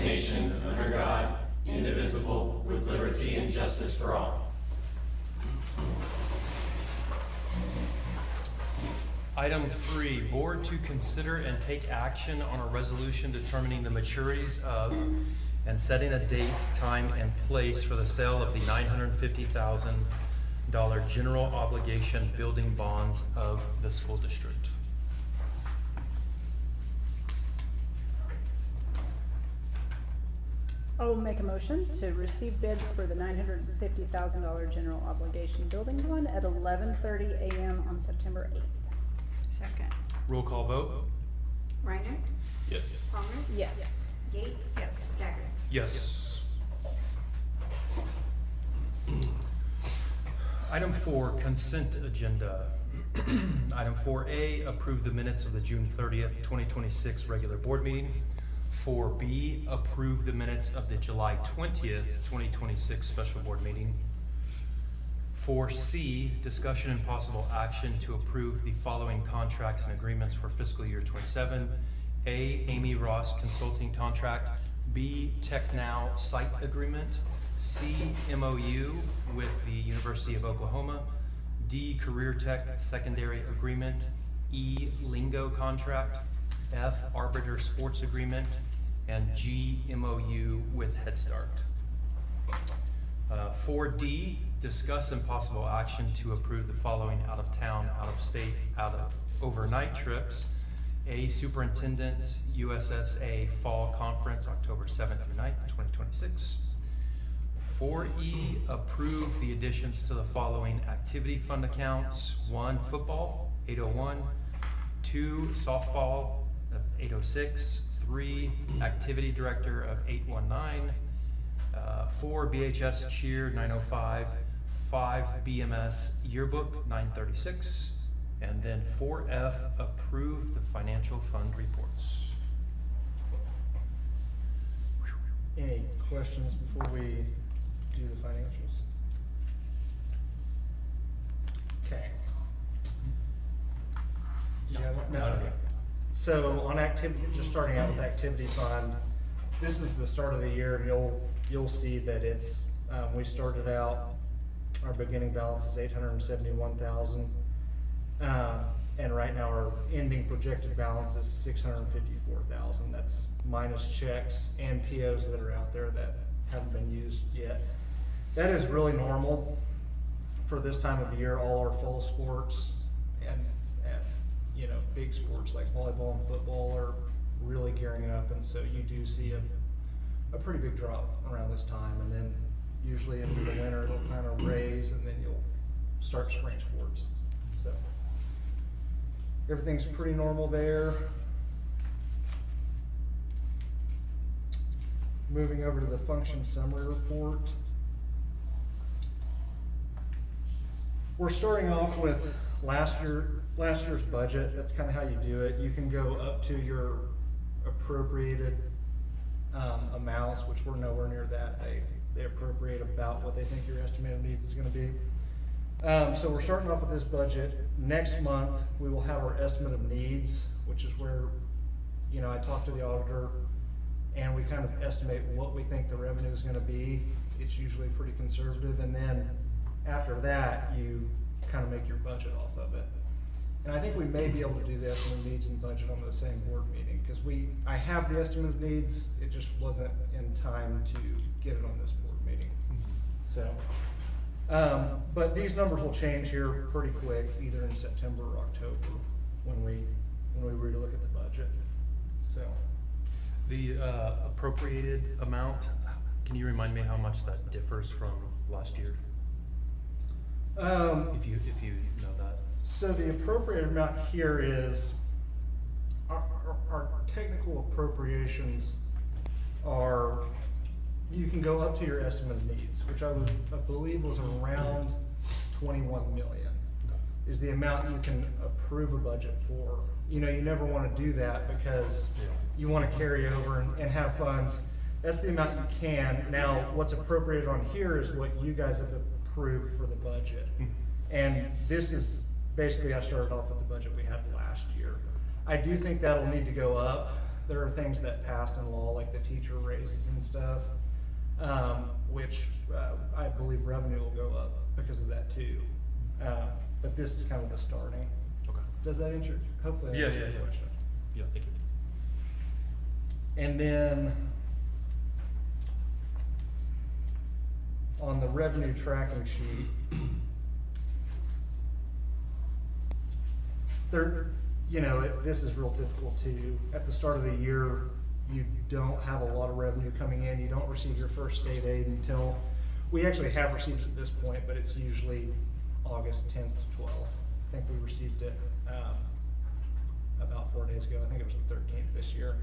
nation, under God, indivisible, with liberty and justice for all. Item 3, board to consider and take action on a resolution determining the maturities of and setting a date, time, and place for the sale of the $950,000 general obligation building bonds of the school district. I will make a motion to receive bids for the $950,000 general obligation building bond at 11:30 a.m. on September 8th. Second. Roll call vote? Reiner. Yes. Palmer. Yes. Gates. Yes. Jaggers. Yes. Item 4, consent agenda. Item 4A, approve the minutes of the June 30th, 2026 regular board meeting. 4B, approve the minutes of the July 20th, 2026 special board meeting. 4C, discussion and possible action to approve the following contracts and agreements for fiscal year 27. A, Amy Ross Consulting Contract. B, TechNow Site Agreement. C, MOU with the University of Oklahoma. D, Career Tech Secondary Agreement. E, Lingo Contract. F, Arbiter Sports Agreement. And G, MOU with Head Start. 4D, discuss and possible action to approve the following out-of-town, out-of-state, out-of-overnight trips. A, Superintendent USSA Fall Conference, October 7th through 9th, 2026. 4E, approve the additions to the following activity fund accounts. 1, football, 801. 2, softball of 806. 3, activity director of 819. 4, BHS cheer 905. 5, BMS yearbook 936. And then 4F, approve the financial fund reports. Any questions before we do the financials? Okay. Did you have one? No. So on activity, just starting out with activity fund, this is the start of the year, and you'll see that it's we started out, our beginning balance is $871,000, and right now our ending projected balance is $654,000. That's minus checks and POs that are out there that haven't been used yet. That is really normal for this time of year. All our fall sports and you know, big sports like volleyball and football are really gearing up, and so you do see a pretty big drop around this time, and then usually into the winter it'll kind of raise, and then you'll start spring sports. So everything's pretty normal there. Moving over to the function summary report. We're starting off with last year's budget. That's kind of how you do it. You can go up to your appropriated amounts, which we're nowhere near that. They appropriate about what they think your estimated needs is going to be. So we're starting off with this budget. Next month we will have our estimate of needs, which is where, you know, I talked to the auditor and we kind of estimate what we think the revenue is going to be. It's usually pretty conservative, and then after that you kind of make your budget off of it. And I think we may be able to do the estimate of needs and budget on the same board meeting, because I have the estimate of needs, it just wasn't in time to get it on this board meeting. So, but these numbers will change here pretty quick, either in September or October when we relook at the budget. So, The appropriated amount, can you remind me how much that differs from last year? If you know that. So the appropriate amount here is, our technical appropriations are, you can go up to your estimate of needs, which I believe was around 21 million, is the amount you can approve a budget for. You know, you never want to do that because you want to carry over and have funds. That's the amount you can. Now, what's appropriated on here is what you guys have approved for the budget. And this is basically, I started off with the budget we had last year. I do think that'll need to go up there are things that passed in law, like the teacher raises and stuff, which I believe revenue will go up because of that too. But this is kind of the starting. Okay. Does that answer? Hopefully that answers your question. Yeah, thank you. And then on the revenue tracking sheet, there, you know, this is real typical too. At the start of the year, you don't have a lot of revenue coming in. You don't receive your first state aid until, we actually have received it at this point, but it's usually August 10th to 12th. I think we received it about 4 days ago. I think it was the 13th this year.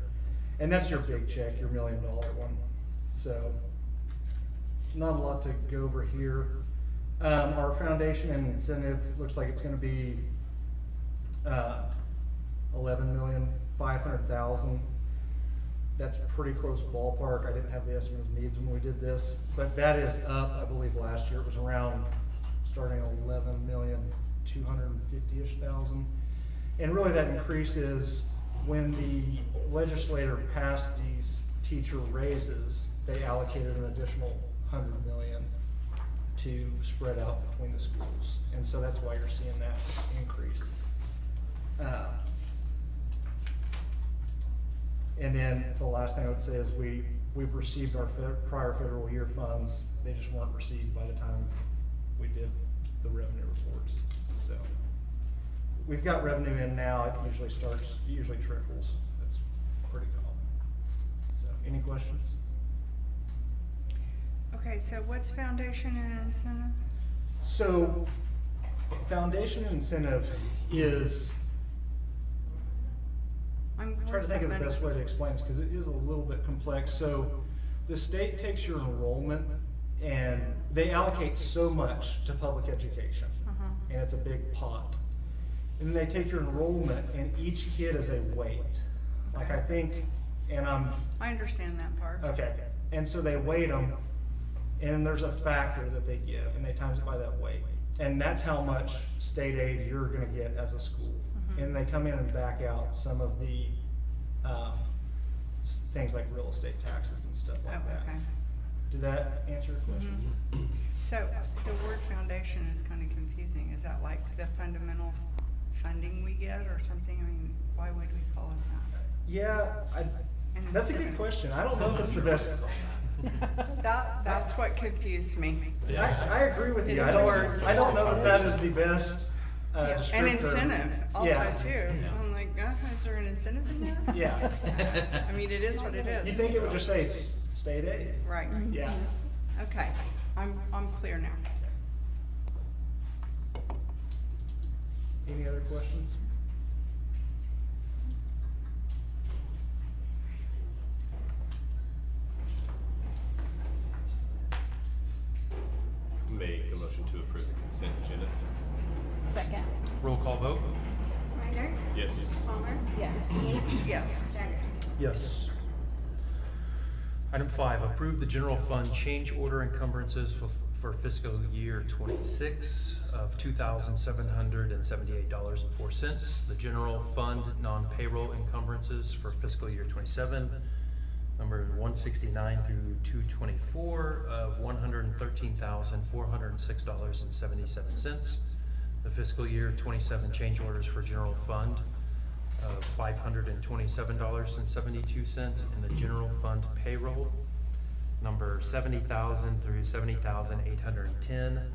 And that's your big check, your $1 million one. So not a lot to go over here. Our foundation and incentive looks like it's going to be $11,500,000. That's pretty close ballpark. I didn't have the estimate of needs when we did this, but that is up. I believe last year it was around starting 11,250,000-ish. And really that increase is when the legislator passed these teacher raises, they allocated an additional $100 million to spread out between the schools. And so that's why you're seeing that increase. And then the last thing I would say is we've received our prior federal year funds. They just weren't received by the time we did the revenue reports. So we've got revenue in now. It usually trickles. That's pretty common. So any questions? Okay, so what's foundation and incentive? So foundation incentive is, I'm trying to think of the best way to explain this because it is a little bit complex. So the state takes your enrollment and they allocate so much to public education, and it's a big pot. And they take your enrollment and each kid is a weight. Like I think, and I understand that part. okay. And so they weight them, and there's a factor that they give, and they times it by that weight. And that's how much state aid you're gonna get as a school. And they come in and back out some of the things like real estate taxes and stuff like that. Okay. Did that answer your question? So the word foundation is kind of confusing. Is that like the fundamental funding we get or something? I mean, why would we call it that? Yeah, And that's a good incentive. question. I don't know if it's the best. That's what confused me. I agree with you. It's I the words. don't know that that is the best And descriptor. incentive also Yeah. too. I'm like, is there an incentive in there? Yeah. I mean, it is what it is. You think it would just say state aid? Right. Yeah. Okay, I'm clear now. Any other questions? Make a motion to approve the consent agenda. Second. Roll call vote? Reiner? Yes. Palmer? Yes. Amy? Yes. Jaggers? Yes. Item 5, approve the general fund change order encumbrances for fiscal year 26 of $2,778.04. The general fund non-payroll encumbrances for fiscal year 27, number 169 through 224 of $113,406.77. The fiscal year 27 change orders for general fund of $527.72, and the general fund payroll number 70,000 through 70,810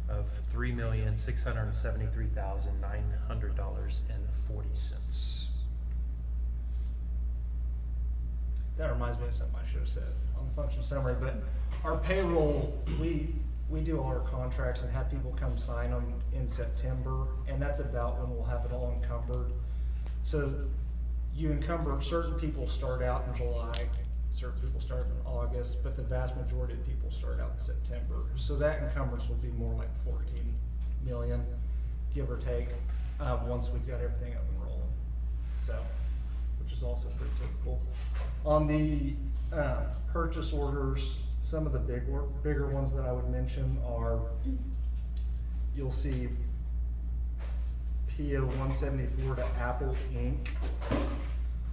of $3,673,900.40. That reminds me of something I should have said on the function summary, but our payroll, we do all our contracts and have people come sign them in September, and that's about when we'll have it all encumbered. So you encumber, certain people start out in July, certain people start in August, but the vast majority of people start out in September. So that encumbrance will be more like 14 million, give or take, once we've got everything up and rolling. So, which is also pretty typical. On the purchase orders, some of the bigger ones that I would mention are, you'll see PO 174 to Apple Inc.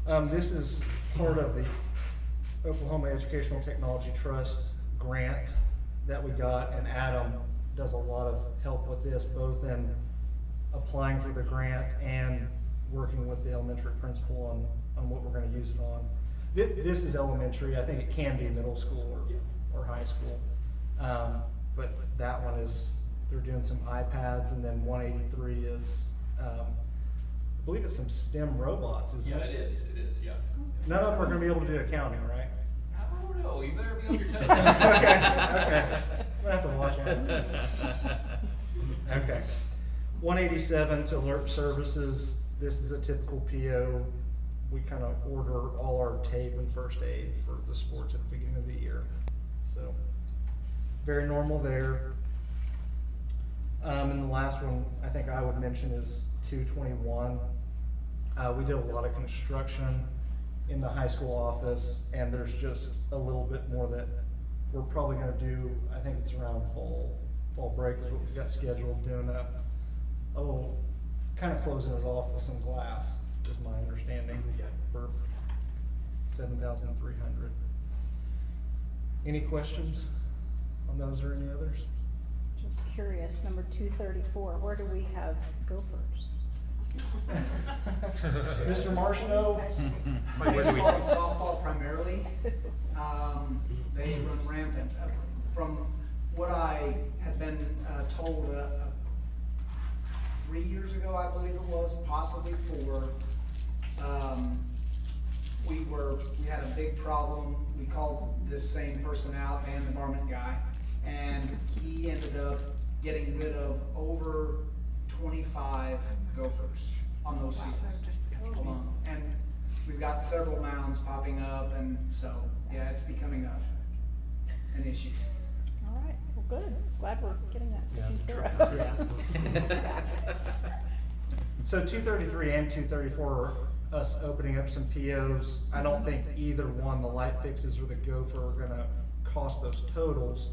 This is part of the Oklahoma Educational Technology Trust grant that we got, and Adam does a lot of help with this, both in applying for the grant and working with the elementary principal on what we're gonna use it on. This is elementary. I think it can be middle school or high school. But that one is, they're doing some iPads, and then 183 is, I believe it's some STEM robots, isn't it? Yeah, it is, yeah. None of them are gonna be able to do accounting, right? I don't know, you better be on your toes. Okay. I'm gonna have to watch out. Okay. 187 to alert services. This is a typical PO. We kind of order all our tape and first aid for the sports at the beginning of the year. So, very normal there. And the last one I think I would mention is 221. We did a lot of construction in the high school office, and there's just a little bit more that we're probably gonna do. I think it's around fall break is what we've got scheduled, doing a little, kind of closing it off with some glass, is my understanding, for 7,300. Any questions on those or any others? Just curious, number 234, where do we have gophers? Mr. Marshall? Where do we- Baseball and softball primarily, they run rampant. From what I had been told 3 years ago, I believe it was, possibly 4, we had a big problem. We called this same person out, and the barman guy, and he ended up getting rid of over 25 gophers on those fields alone. And we've got several mounds popping up, and so, yeah, it's becoming an issue. All right, well, good. Glad we're getting that Yeah, taken it's care a of. So 233 and 234 are us opening up some POs. I don't think either one, the light fixes or the gopher, are gonna cost those totals.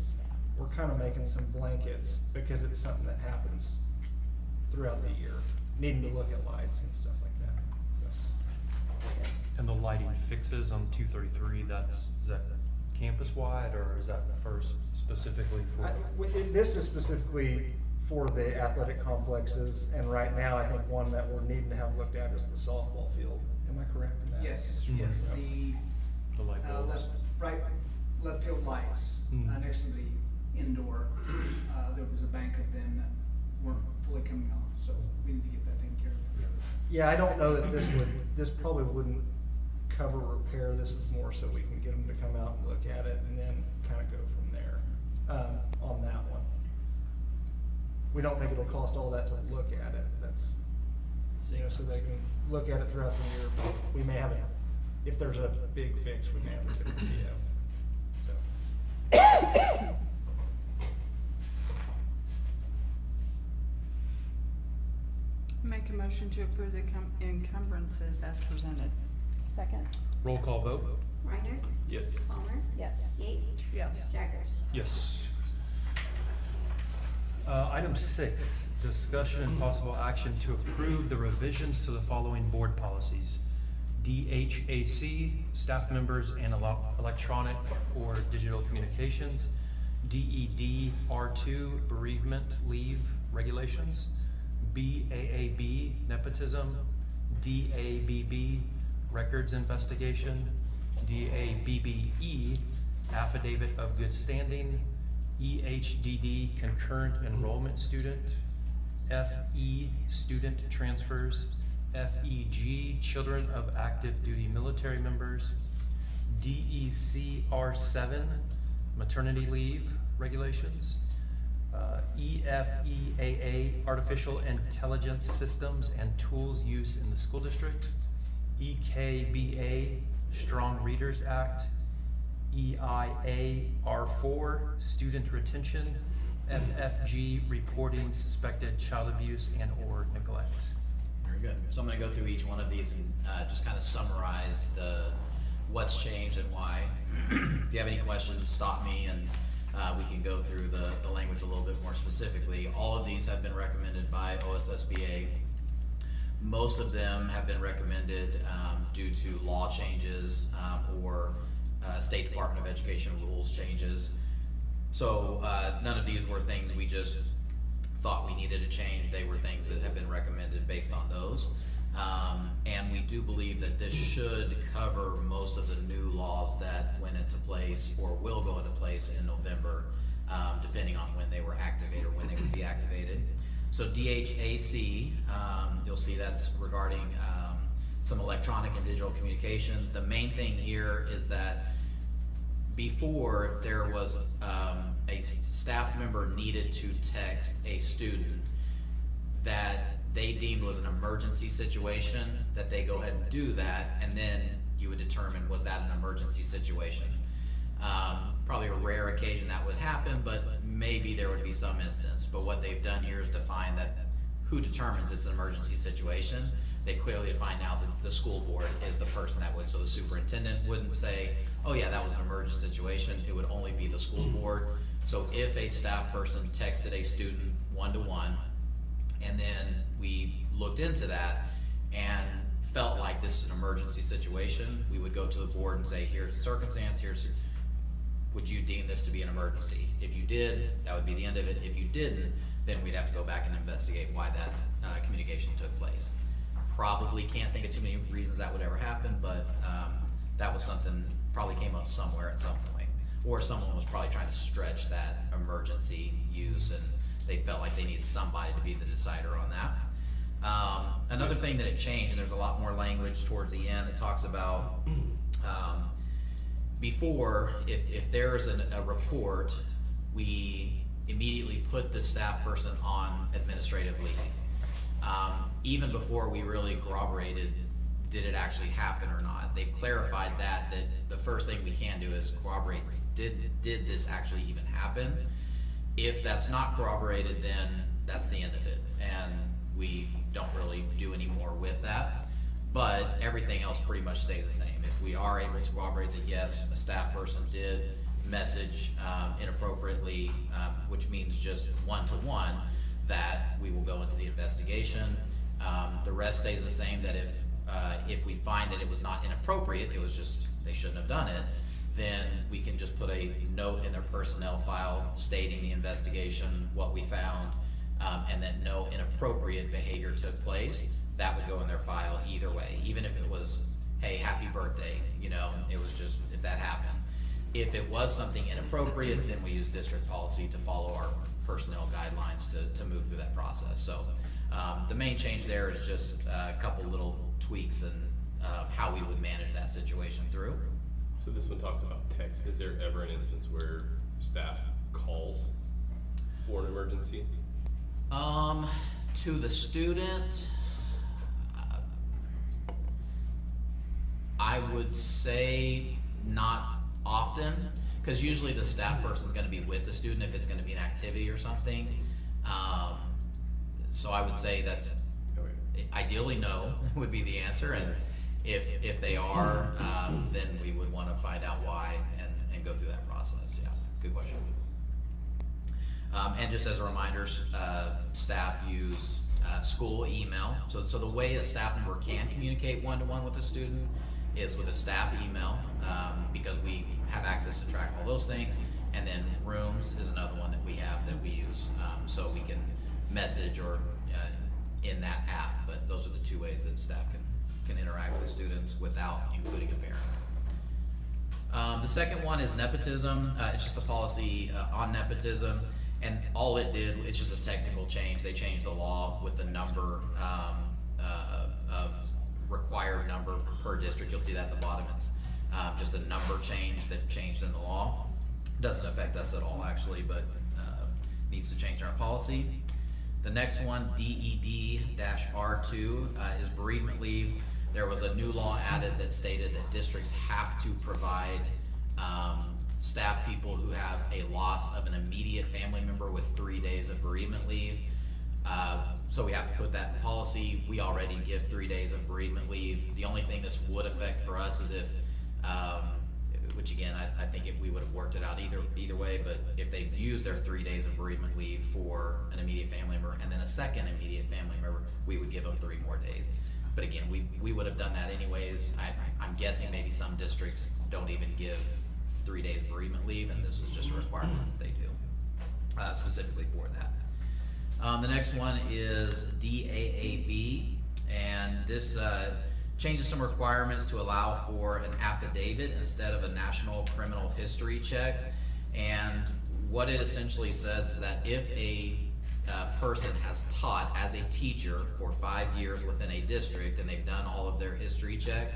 We're kind of making some blankets because it's something that happens throughout the year, needing to look at lights and stuff like that, so. And the lighting fixes on 233, is that campus-wide, or is that first specifically for? This is specifically for the athletic complexes, and right now, I think one that we're needing to have looked at is the softball field. Am I correct in that? Yes, Mhm. yes, The light bulbs? left field lights, Mhm. next to the indoor, there was a bank of them that weren't fully coming on, so we need to get that taken care of. Yeah, I don't know that this probably wouldn't cover repair. This is more so we can get them to come out and look at it and then kind of go from there, on that one. We don't think it'll cost all that to look at it. That's, so they can look at it throughout the year. But we may have if there's a big fix, we may have a different PO, so. Make a motion to approve the encumbrances as presented. Second, Roll call vote? Reiner, Yes. Palmer, yes. Yates, Yes. Jaggers. Yes. Item 6, discussion and possible action to approve the revisions to the following board policies. DHAC, staff members and electronic or digital communications. DED R2, bereavement leave regulations. BAAB, nepotism. DABB, records investigation. DABBE, affidavit of good standing. EHDD, concurrent enrollment student. FE, student transfers. FEG, children of active duty military members. DEC R7, maternity leave regulations. EFEAA, artificial intelligence systems and tools used in the school district. EKBA, Strong Readers Act. EIA R4, student retention. FFG, reporting suspected child abuse and or neglect. Very good. So I'm gonna go through each one of these and just kind of summarize what's changed and why. If you have any questions, stop me and we can go through the language a little bit more specifically. All of these have been recommended by OSSBA. most of them have been recommended due to law changes or State Department of Education rules changes. So none of these were things we just thought we needed to change. They were things that have been recommended based on those. And we do believe that this should cover most of the new laws that went into place or will go into place in November, depending on when they were activated or when they would be activated. So DHAC, you'll see that's regarding some electronic and digital communications. The main thing here is that before, if there was a staff member needed to text a student that they deemed was an emergency situation, that they go ahead and do that, and then you would determine, was that an emergency situation? Probably a rare occasion that would happen, but maybe there would be some instance. But what they've done here is define that who determines it's an emergency situation. They clearly define now that the school board is the person that would, so the superintendent wouldn't say, oh yeah, that was an emergency situation. It would only be the school board. So if a staff person texted a student one-to-one, and then we looked into that and felt like this is an emergency situation, we would go to the board and say, here's the circumstance, would you deem this to be an emergency? If you did, that would be the end of it. If you didn't, then we'd have to go back and investigate why that communication took place. Probably can't think of too many reasons that would ever happen, but that was something probably came up somewhere at some point. Or someone was probably trying to stretch that emergency use and they felt like they needed somebody to be the decider on that. Another thing that it changed, and there's a lot more language towards the end that talks about before, if there is a report, we immediately put the staff person on administrative leave. Even before we really corroborated, did it actually happen or not? They've clarified that the first thing we can do is corroborate, did this actually even happen? If that's not corroborated, then that's the end of it, and we don't really do any more with that. But everything else pretty much stays the same. If we are able to corroborate that yes, a staff person did message inappropriately, which means just one-to-one, that we will go into the investigation. The rest stays the same, that if we find that it was not inappropriate, it was just they shouldn't have done it, then we can just put a note in their personnel file stating the investigation, what we found, and that no inappropriate behavior took place. That would go in their file either way, even if it was, hey, happy birthday, you know, it was just, if that happened. If it was something inappropriate, then we use district policy to follow our personnel guidelines to move through that process. So the main change there is just a couple little tweaks and how we would manage that situation through. So this one talks about text. Is there ever an instance where staff calls for an emergency? To the student, I would say not often, because usually the staff person is going to be with the student if it's going to be an activity or something. So I would say that's ideally no would be the answer, and if they are, then we would want to find out why and go through that process. Yeah, good question. And just as a reminder, staff use school email. So the way a staff member can communicate one-to-one with a student is with a staff email, because we have access to track all those things. And then Rooms is another one that we have that we use, so we can message or in that app. But those are the two ways that staff can interact with students without including a parent. The second one is nepotism. It's just a policy on nepotism, and all it did, it's just a technical change. They changed the law with the number of required number per district. You'll see that at the bottom. It's just a number change that changed in the law. Doesn't affect us at all actually, but needs to change our policy. The next one, DED-R2, is bereavement leave. There was a new law added that stated that districts have to provide staff people who have a loss of an immediate family member with 3 days of bereavement leave. So we have to put that in policy. We already give 3 days of bereavement leave. The only thing this would affect for us is if, which which again, I think we would have worked it out either way, but if they use their 3 days of bereavement leave for an immediate family member and then a second immediate family member, we would give them 3 more days. But again, we would have done that anyways. I'm guessing maybe some districts don't even give 3 days bereavement leave, and this is just a requirement that they do, specifically for that. The next one is DAAB, and this changes some requirements to allow for an affidavit instead of a national criminal history check. And what it essentially says is that if a person has taught as a teacher for 5 years within a district and they've done all of their history check,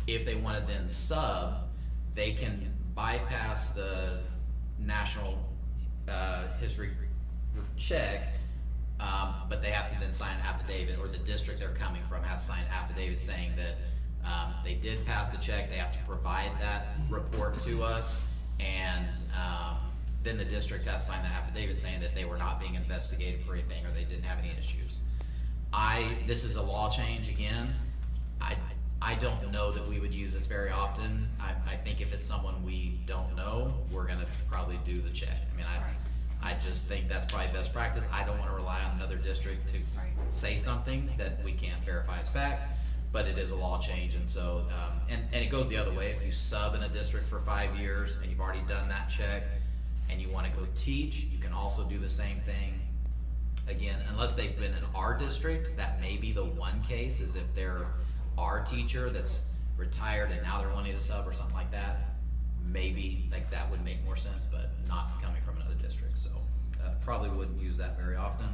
if they want to then sub, they can bypass the national history check, but they have to then sign an affidavit, or the district they're coming from has to sign an affidavit saying that they did pass the check. They have to provide that report to us, and then the district has to sign the affidavit saying that they were not being investigated for anything or they didn't have any issues. This is a law change again. I don't know that we would use this very often. I think if it's someone we don't know, we're gonna probably do the check. I mean, I just think that's probably best practice. I don't wanna rely on another district to say something that we can't verify as fact, but it is a law change, and so, and it goes the other way. If you sub in a district for 5 years and you've already done that check and you wanna go teach, you can also do the same thing. Again, unless they've been in our district, that may be the one case, is if they're our teacher that's retired and now they're wanting to sub or something like that, maybe like that would make more sense, but not coming from another district, so probably wouldn't use that very often.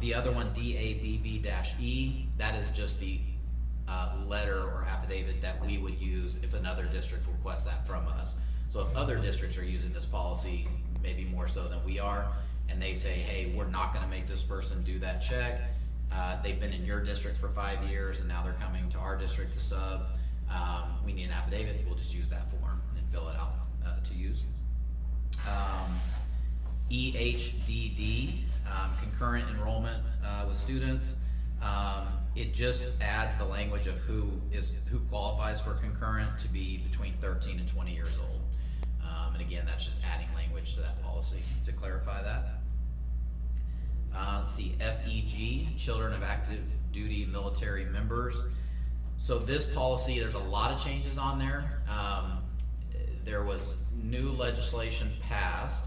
The other one, DABB-E, that is just the letter or affidavit that we would use if another district requests that from us. So if other districts are using this policy, maybe more so than we are, and they say, hey, we're not gonna make this person do that check, they've been in your district for 5 years and now they're coming to our district to sub, we need an affidavit, we'll just use that form and fill it out to use. EHDD, concurrent enrollment with students. It just adds the language of who qualifies for concurrent to be between 13 and 20 years old. And again, that's just adding language to that policy to clarify that. Let's see, FEG, Children of Active Duty Military Members. So this policy, there's a lot of changes on there. There was new legislation passed.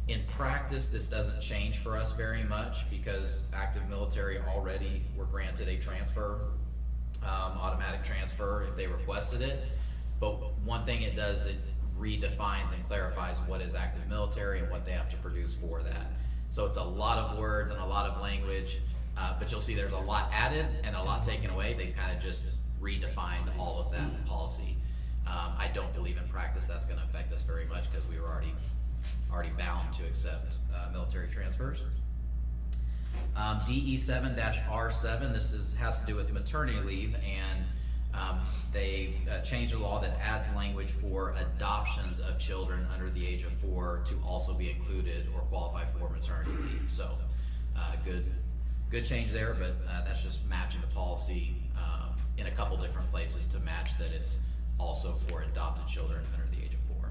In practice, this doesn't change for us very much because active military already were granted a transfer, automatic transfer if they requested it. But one thing it does, it redefines and clarifies what is active military and what they have to produce for that. So it's a lot of words and a lot of language, but you'll see there's a lot added and a lot taken away. They kind of just redefined all of that policy. I don't believe in practice that's going to affect us very much because we were already bound to accept military transfers. DE7-R7, this has to do with maternity leave, and they changed a law that adds language for adoptions of children under the age of 4 to also be included or qualify for maternity leave. So good change there, but that's just matching the policy in a couple different places to match that it's also for adopted children under the age of 4.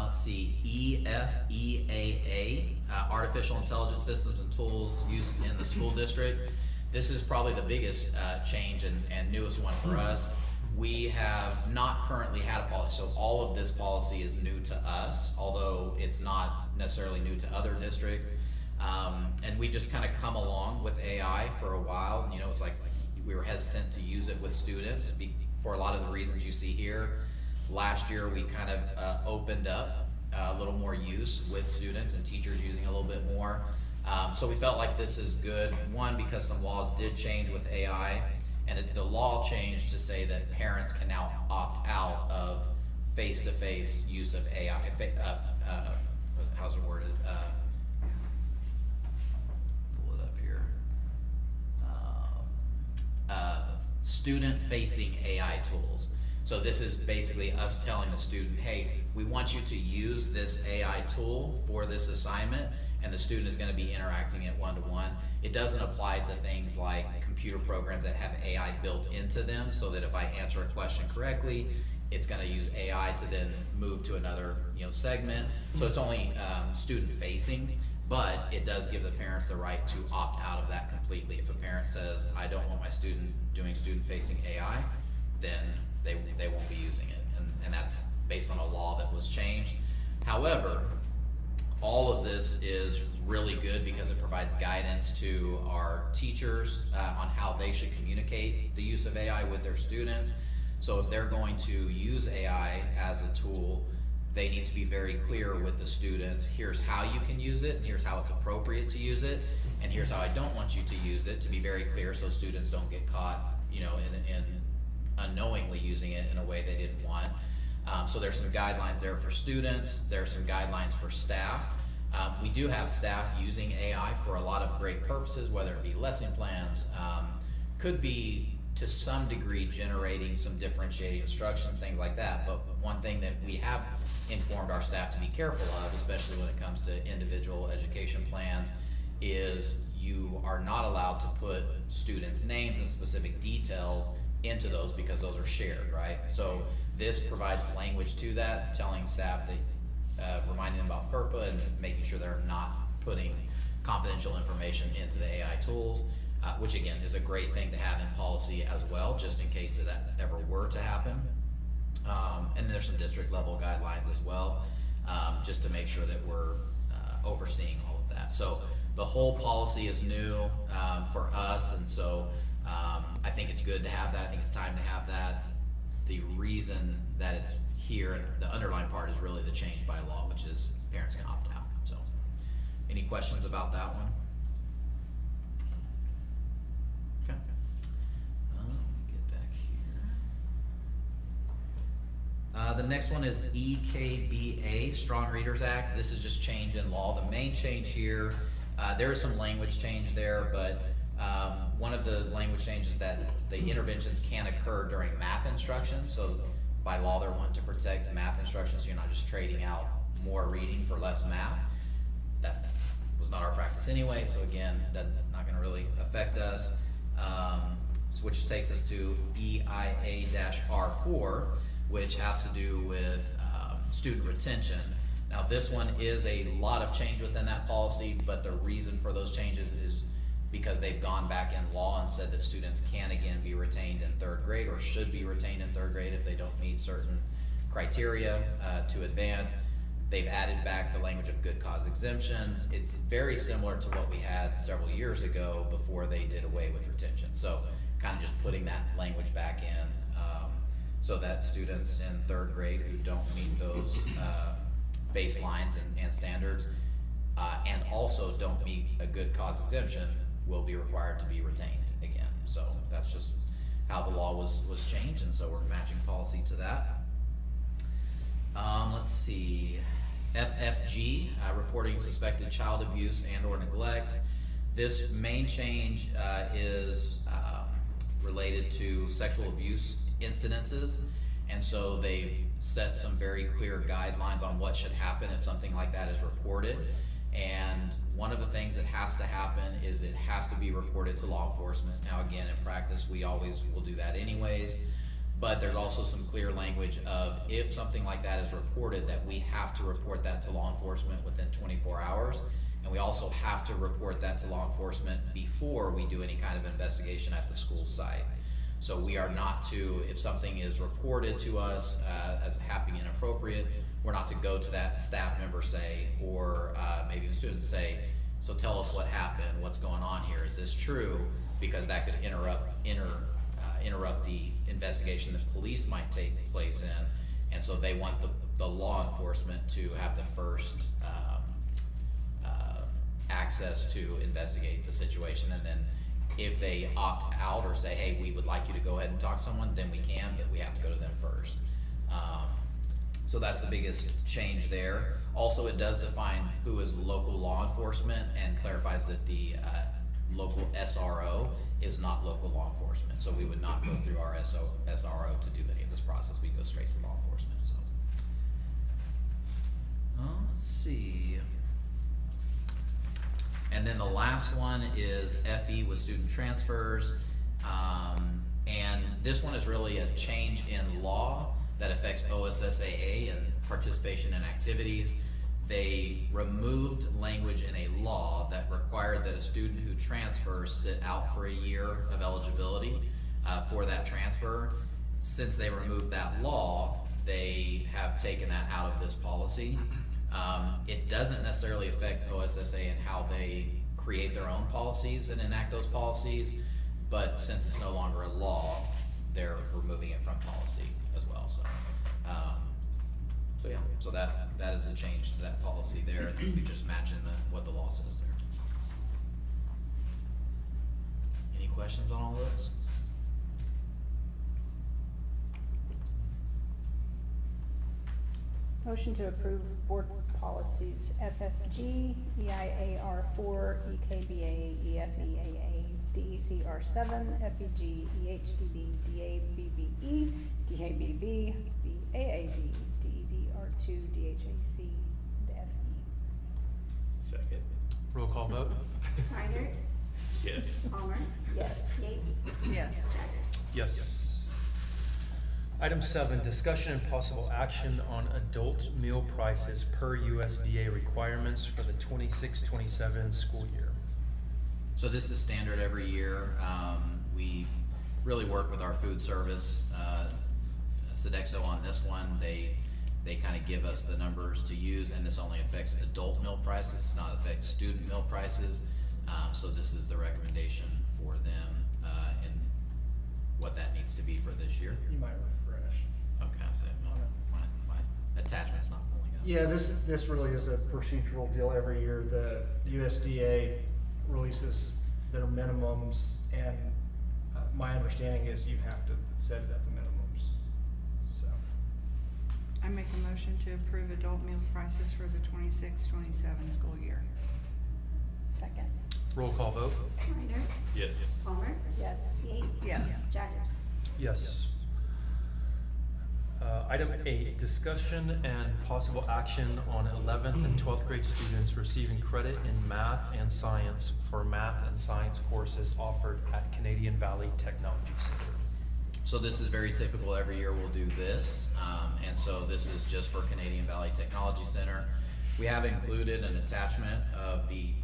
Let's see, EFEAA, Artificial Intelligence Systems and Tools Used in the School District. This is probably the biggest change and newest one for us. We have not currently had a policy, so all of this policy is new to us, although it's not necessarily new to other districts. And we just kind of come along with AI for a while. You know, it's like we were hesitant to use it with students for a lot of the reasons you see here. Last year, we kind of opened up a little more use with students and teachers using a little bit more. So we felt like this is good, one, because some laws did change with AI, and the law changed to say that parents can now opt out of face-to-face use of AI. How's it worded? Pull it up here. Student-facing AI tools. So this is basically us telling the student, hey, we want you to use this AI tool for this assignment, and the student is gonna be interacting at one-to-one. It doesn't apply to things like computer programs that have AI built into them, so that if I answer a question correctly, it's gonna use AI to then move to another, segment. So it's only student facing, but it does give the parents the right to opt out of that completely. If a parent says, I don't want my student doing student facing AI, then they won't be using it. And that's based on a law that was changed. However, all of this is really good because it provides guidance to our teachers on how they should communicate the use of AI with their students. So if they're going to use AI as a tool, they need to be very clear with the students. Here's how you can use it, and here's how it's appropriate to use it, and here's how I don't want you to use it, to be very clear so students don't get caught, in unknowingly using it in a way they didn't want. So there's some guidelines there for students. There's some guidelines for staff. We do have staff using AI for a lot of great purposes, whether it be lesson plans, could be to some degree generating some differentiated instructions, things like that. But one thing that we have informed our staff to be careful of, especially when it comes to individual education plans, is you are not allowed to put students' names and specific details into those because those are shared, right? So this provides language to that, telling staff that, reminding them about FERPA and making sure they're not putting confidential information into the AI tools, which again is a great thing to have in policy as well, just in case that ever were to happen. And there's some district level guidelines as well, just to make sure that we're overseeing all of that. So the whole policy is new for us, and so I think it's good to have that. I think it's time to have that. The reason that it's here, and the underlying part, is really the change by law, which is parents can opt out. So any questions about that one? Okay. Let me get back here. The next one is EKBA, Strong Readers Act. This is just change in law. The main change here, there is some language change there, but one of the language changes that the interventions can occur during math instruction. So by law, they're wanting to protect math instruction, so you're not just trading out more reading for less math. That was not our practice anyway, so again, that's not gonna really affect us. So which takes us to EIA-R4, which has to do with student retention. Now this one is a lot of change within that policy, but the reason for those changes is because they've gone back in law and said that students can again be retained in third grade, or should be retained in third grade if they don't meet certain criteria to advance. They've added back the language of good cause exemptions. It's very similar to what we had several years ago before they did away with retention. So kind of just putting that language back in so that students in third grade who don't meet those baselines and standards and also don't meet a good cause exemption will be required to be retained again. So that's just how the law was changed, and so we're matching policy to that. Let's see, FFG, reporting suspected child abuse and or neglect. This main change is related to sexual abuse incidences, and so they've set some very clear guidelines on what should happen if something like that is reported. And one of the things that has to happen is it has to be reported to law enforcement. Now again, in practice, we always will do that anyways, but there's also some clear language of if something like that is reported, that we have to report that to law enforcement within 24 hours. And we also have to report that to law enforcement before we do any kind of investigation at the school site. So we are not to, if something is reported to us as happening inappropriate, we're not to go to that staff member, say, or maybe the student say, so tell us what happened, what's going on here, is this true? Because that could interrupt the investigation that police might take place in. And so they want the law enforcement to have the first access to investigate the situation. And then if they opt out or say, hey, we would like you to go ahead and talk to someone, then we can, but we have to go to them first. So that's the biggest change there. Also, it does define who is local law enforcement and clarifies that the local SRO is not local law enforcement. So we would not go through our SRO to do any of this process. We go straight to law enforcement. So let's see. And then the last one is FE with student transfers. And this one is really a change in law that affects OSSAA and participation in activities. They removed language in a law that required that a student who transfers sit out for a year of eligibility for that transfer. Since they removed that law, they have taken that out of this policy. It doesn't necessarily affect OSSA and how they create their own policies and enact those policies, but since it's no longer a law, they're removing it from policy as well. So yeah, so that is a change to that policy there, and we just matching what the law says there. Any questions on all those? Motion to approve board policies FFG, EIAR4, EKBA, EFEAA, DECR7, FEG, EHDD, DABBE, DABB, BAAB, DEDR2, DHAC, and FE. Second. Roll call vote? Reiner. Yes. Palmer. Yes. Yates. Yes. Jaggers. Yes. Item 7, discussion and possible action on adult meal prices per USDA requirements for the 26-27 school year. So this is standard every year. We really work with our food service, Sodexo on this one. They kind of give us the numbers to use, and this only affects adult meal prices, it's not affects student meal prices. So this is the recommendation for them, and what that needs to be for this year. You might refresh. Okay, so my attachment's not pulling up. Yeah, this really is a procedural deal every year. The USDA releases their minimums, and my understanding is you have to set it at the minimums, so. I make a motion to approve adult meal prices for the 26-27 school year. Second. Roll call vote? Reiner. Yes. Palmer. Yes. Yates. Yes. Jaggers. Yes. Item 8, discussion and possible action on 11th and 12th grade students receiving credit in math and science for math and science courses offered at Canadian Valley Technology Center. So this is very typical, every year we'll do this, and so this is just for Canadian Valley Technology Center. We have included an attachment of the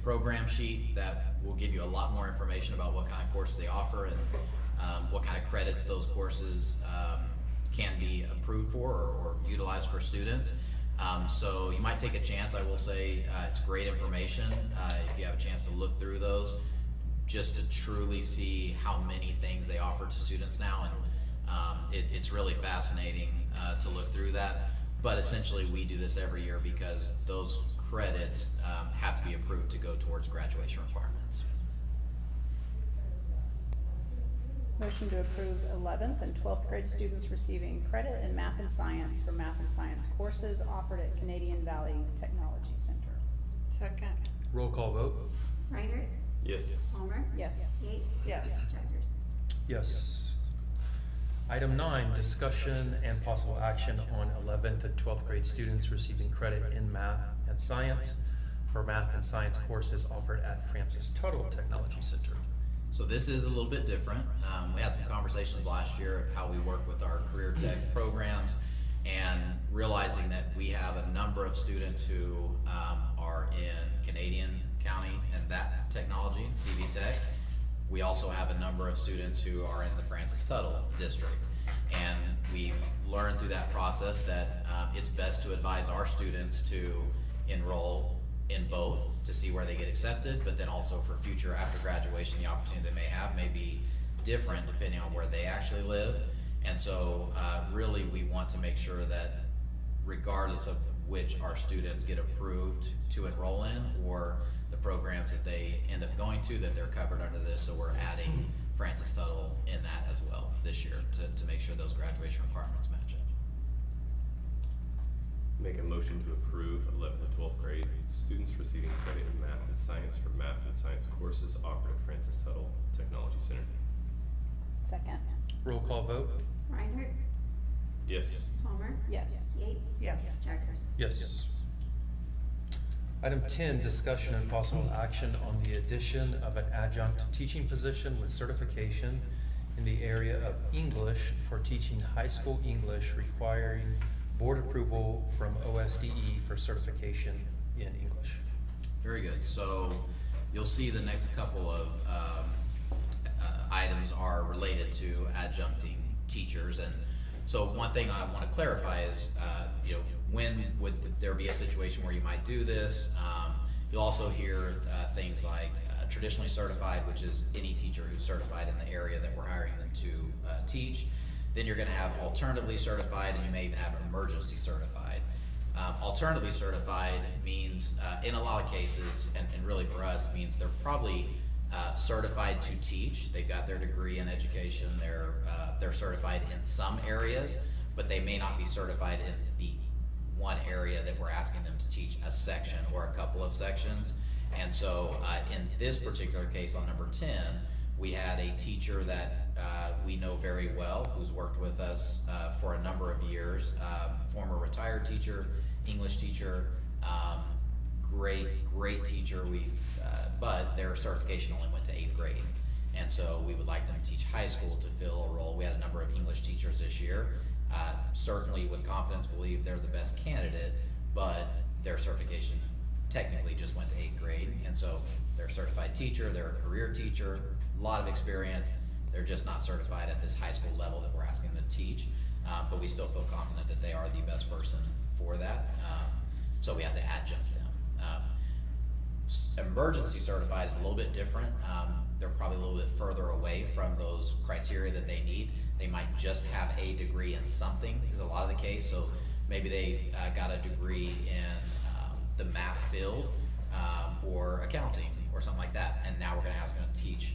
program sheet that will give you a lot more information about what kind of courses they offer and what kind of credits those courses can be approved for or utilized for students. So you might take a chance. I will say it's great information if you have a chance to look through those, just to truly see how many things they offer to students now, and it's really fascinating to look through that. But essentially we do this every year because those credits have to be approved to go towards graduation requirements. Motion to approve 11th and 12th grade students receiving credit in math and science for math and science courses offered at Canadian Valley Technology Center. Second. Roll call vote? Reiner. Yes. Palmer. Yes. Yates. Yes. Jaggers. Yes. Item 9, discussion and possible action on 11th and 12th grade students receiving credit in math and science for math and science courses offered at Francis Tuttle Technology Center. So this is a little bit different. We had some conversations last year of how we work with our career tech programs, and realizing that we have a number of students who are in Canadian County and that technology, CV Tech. We also have a number of students who are in the Francis Tuttle district. And we learned through that process that it's best to advise our students to enroll in both to see where they get accepted, but then also for future after graduation, the opportunities they may have may be different depending on where they actually live. And so really we want to make sure that regardless of which our students get approved to enroll in or the programs that they end up going to, that they're covered under this. So we're adding Francis Tuttle in that as well this year to make sure those graduation requirements match it. Make a motion to approve 11th and 12th grade students receiving credit in math and science for math and science courses offered at Francis Tuttle Technology Center. Second. Roll call vote? Reiner. Yes. Palmer. Yes. Yates. Yes. Jaggers. Yes. Item 10, discussion and possible action on the addition of an adjunct teaching position with certification in the area of English for teaching high school English requiring board approval from OSDE for certification in English. Very good. So you'll see the next couple of items are related to adjuncting teachers. And so one thing I want to clarify is, when would there be a situation where you might do this? You'll also hear things like traditionally certified, which is any teacher who's certified in the area that we're hiring them to teach. Then you're going to have alternatively certified, and you may even have emergency certified. Alternatively certified means, in a lot of cases, and really for us, means they're probably certified to teach. They've got their degree in education. They're certified in some areas, but they may not be certified in the one area that we're asking them to teach a section or a couple of sections. And so in this particular case on number 10, we had a teacher that we know very well, who's worked with us for a number of years, former retired teacher, English teacher, great teacher. But their certification only went to 8th grade. And so we would like them to teach high school to fill a role. We had a number of English teachers this year. Certainly with confidence believe they're the best candidate, but their certification technically just went to 8th grade. And so they're a certified teacher, they're a career teacher, a lot of experience. They're just not certified at this high school level that we're asking them to teach. But we still feel confident that they are the best person for that. So we have to adjunct them. Emergency certified is a little bit different. They're probably a little bit further away from those criteria that they need. They might just have a degree in something, is a lot of the case. So maybe they got a degree in the math field or accounting or something like that, and now we're going to ask them to teach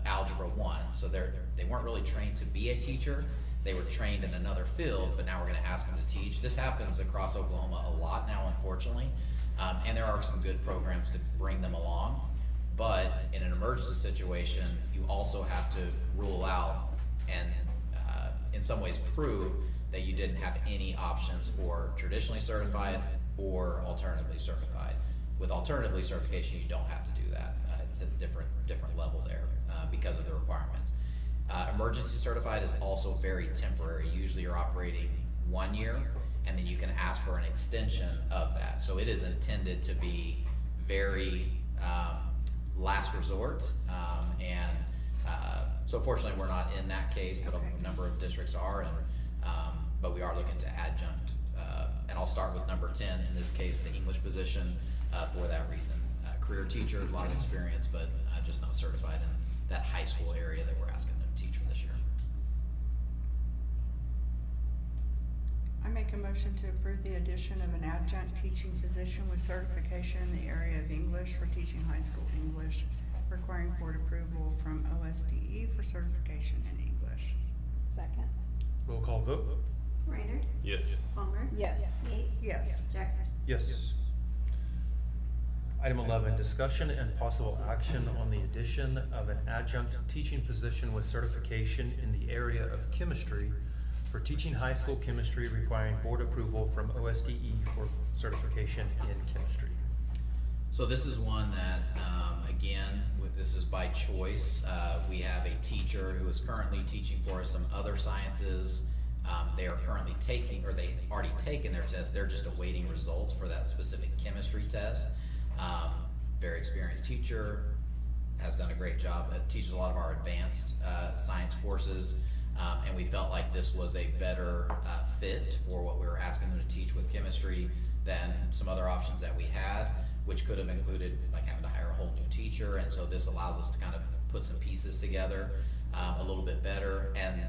Algebra 1. So they weren't really trained to be a teacher. They were trained in another field, but now we're going to ask them to teach. This happens across Oklahoma a lot now, unfortunately, and there are some good programs to bring them along. But in an emergency situation, you also have to rule out and in some ways prove that you didn't have any options for traditionally certified or alternatively certified. With alternatively certification, you don't have to do that. It's at a different level there because of the requirements. Emergency certified is also very temporary. Usually you're operating 1 year, and then you can ask for an extension of that. So it is intended to be very last resort, so fortunately we're not in that case, but a number of districts are, but we are looking to adjunct, and I'll start with number 10, in this case the English position, for that reason. Career teacher, a lot of experience, but just not certified in that high school area that we're asking them to teach for this year. I make a motion to approve the addition of an adjunct teaching position with certification in the area of English for teaching high school English, requiring board approval from OSDE for certification in English. Second. Roll call vote. Reiner. Yes. Palmer. Yes. Yates. Yes. Jackers. Yes. Item 11, discussion and possible action on the addition of an adjunct teaching position with certification in the area of chemistry for teaching high school chemistry, requiring board approval from OSDE for certification in chemistry. So this is one that, again, this is by choice. We have a teacher who is currently teaching for us some other sciences. They are currently taking, or they've already taken their test. They're just awaiting results for that specific chemistry test. Very experienced teacher, has done a great job. Teaches a lot of our advanced science courses. And we felt like this was a better fit for what we were asking them to teach with chemistry than some other options that we had, which could have included like having to hire a whole new teacher. And so this allows us to kind of put some pieces together a little bit better. And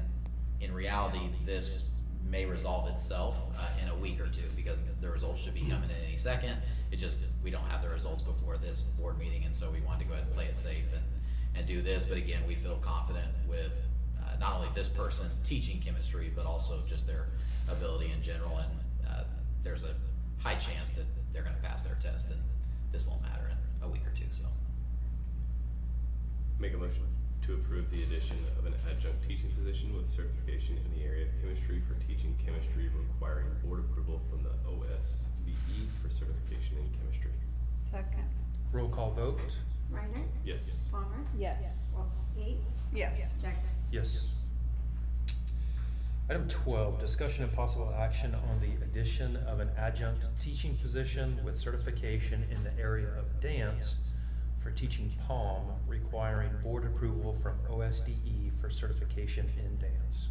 in reality, this may resolve itself in a week or two, because the results should be coming in any second. It just, we don't have the results before this board meeting, and so we wanted to go ahead and play it safe and do this. But again, we feel confident with not only this person teaching chemistry, but also just their ability in general, and there's a high chance that they're going to pass their test, and this won't matter in a week or two. So, Make a motion to approve the addition of an adjunct teaching position with certification in the area of chemistry for teaching chemistry requiring board approval from the OSBE for certification in chemistry. Second. Roll call vote. Reiner. Yes. Palmer. Yes. Gates. Yes. Jackson. Yes. Item 12, discussion and possible action on the addition of an adjunct teaching position with certification in the area of dance for teaching POM, requiring board approval from OSDE for certification in dance.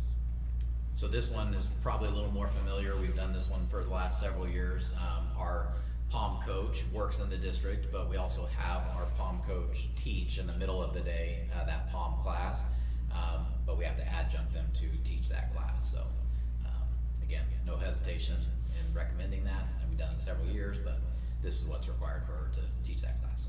So this one is probably a little more familiar. We've done this one for the last several years. Our POM coach works in the district, but we also have our POM coach teach in the middle of the day that POM class. But we have to adjunct them to teach that class. So again, no hesitation in recommending that, and we've done it several years, but this is what's required for her to teach that class.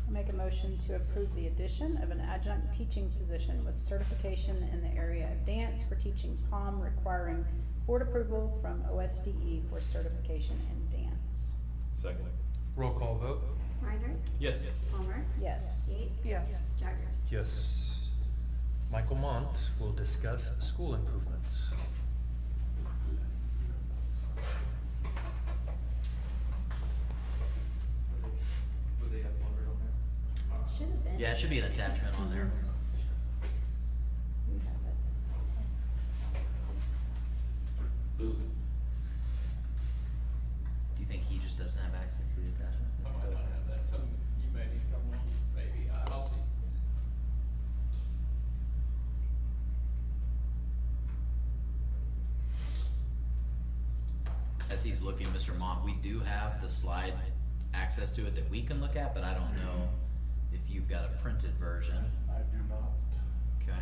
I'll make a motion to approve the addition of an adjunct teaching position with certification in the area of dance for teaching POM, requiring board approval from OSDE for certification in dance. Second. Roll call vote. Reiner. Yes. Palmer. Yes. Gates. Yes. Jaggers. Yes. Michael Mont will discuss school improvements. Should have been. Yeah, it should be an attachment on there. We have it. Do you think he just doesn't have access to the attachment? I might not have that, some, you may need to come on, maybe, I'll see. As he's looking, Mr. Mont, we do have the slide access to it that we can look at, but I don't know if you've got a printed version. I do not. Okay.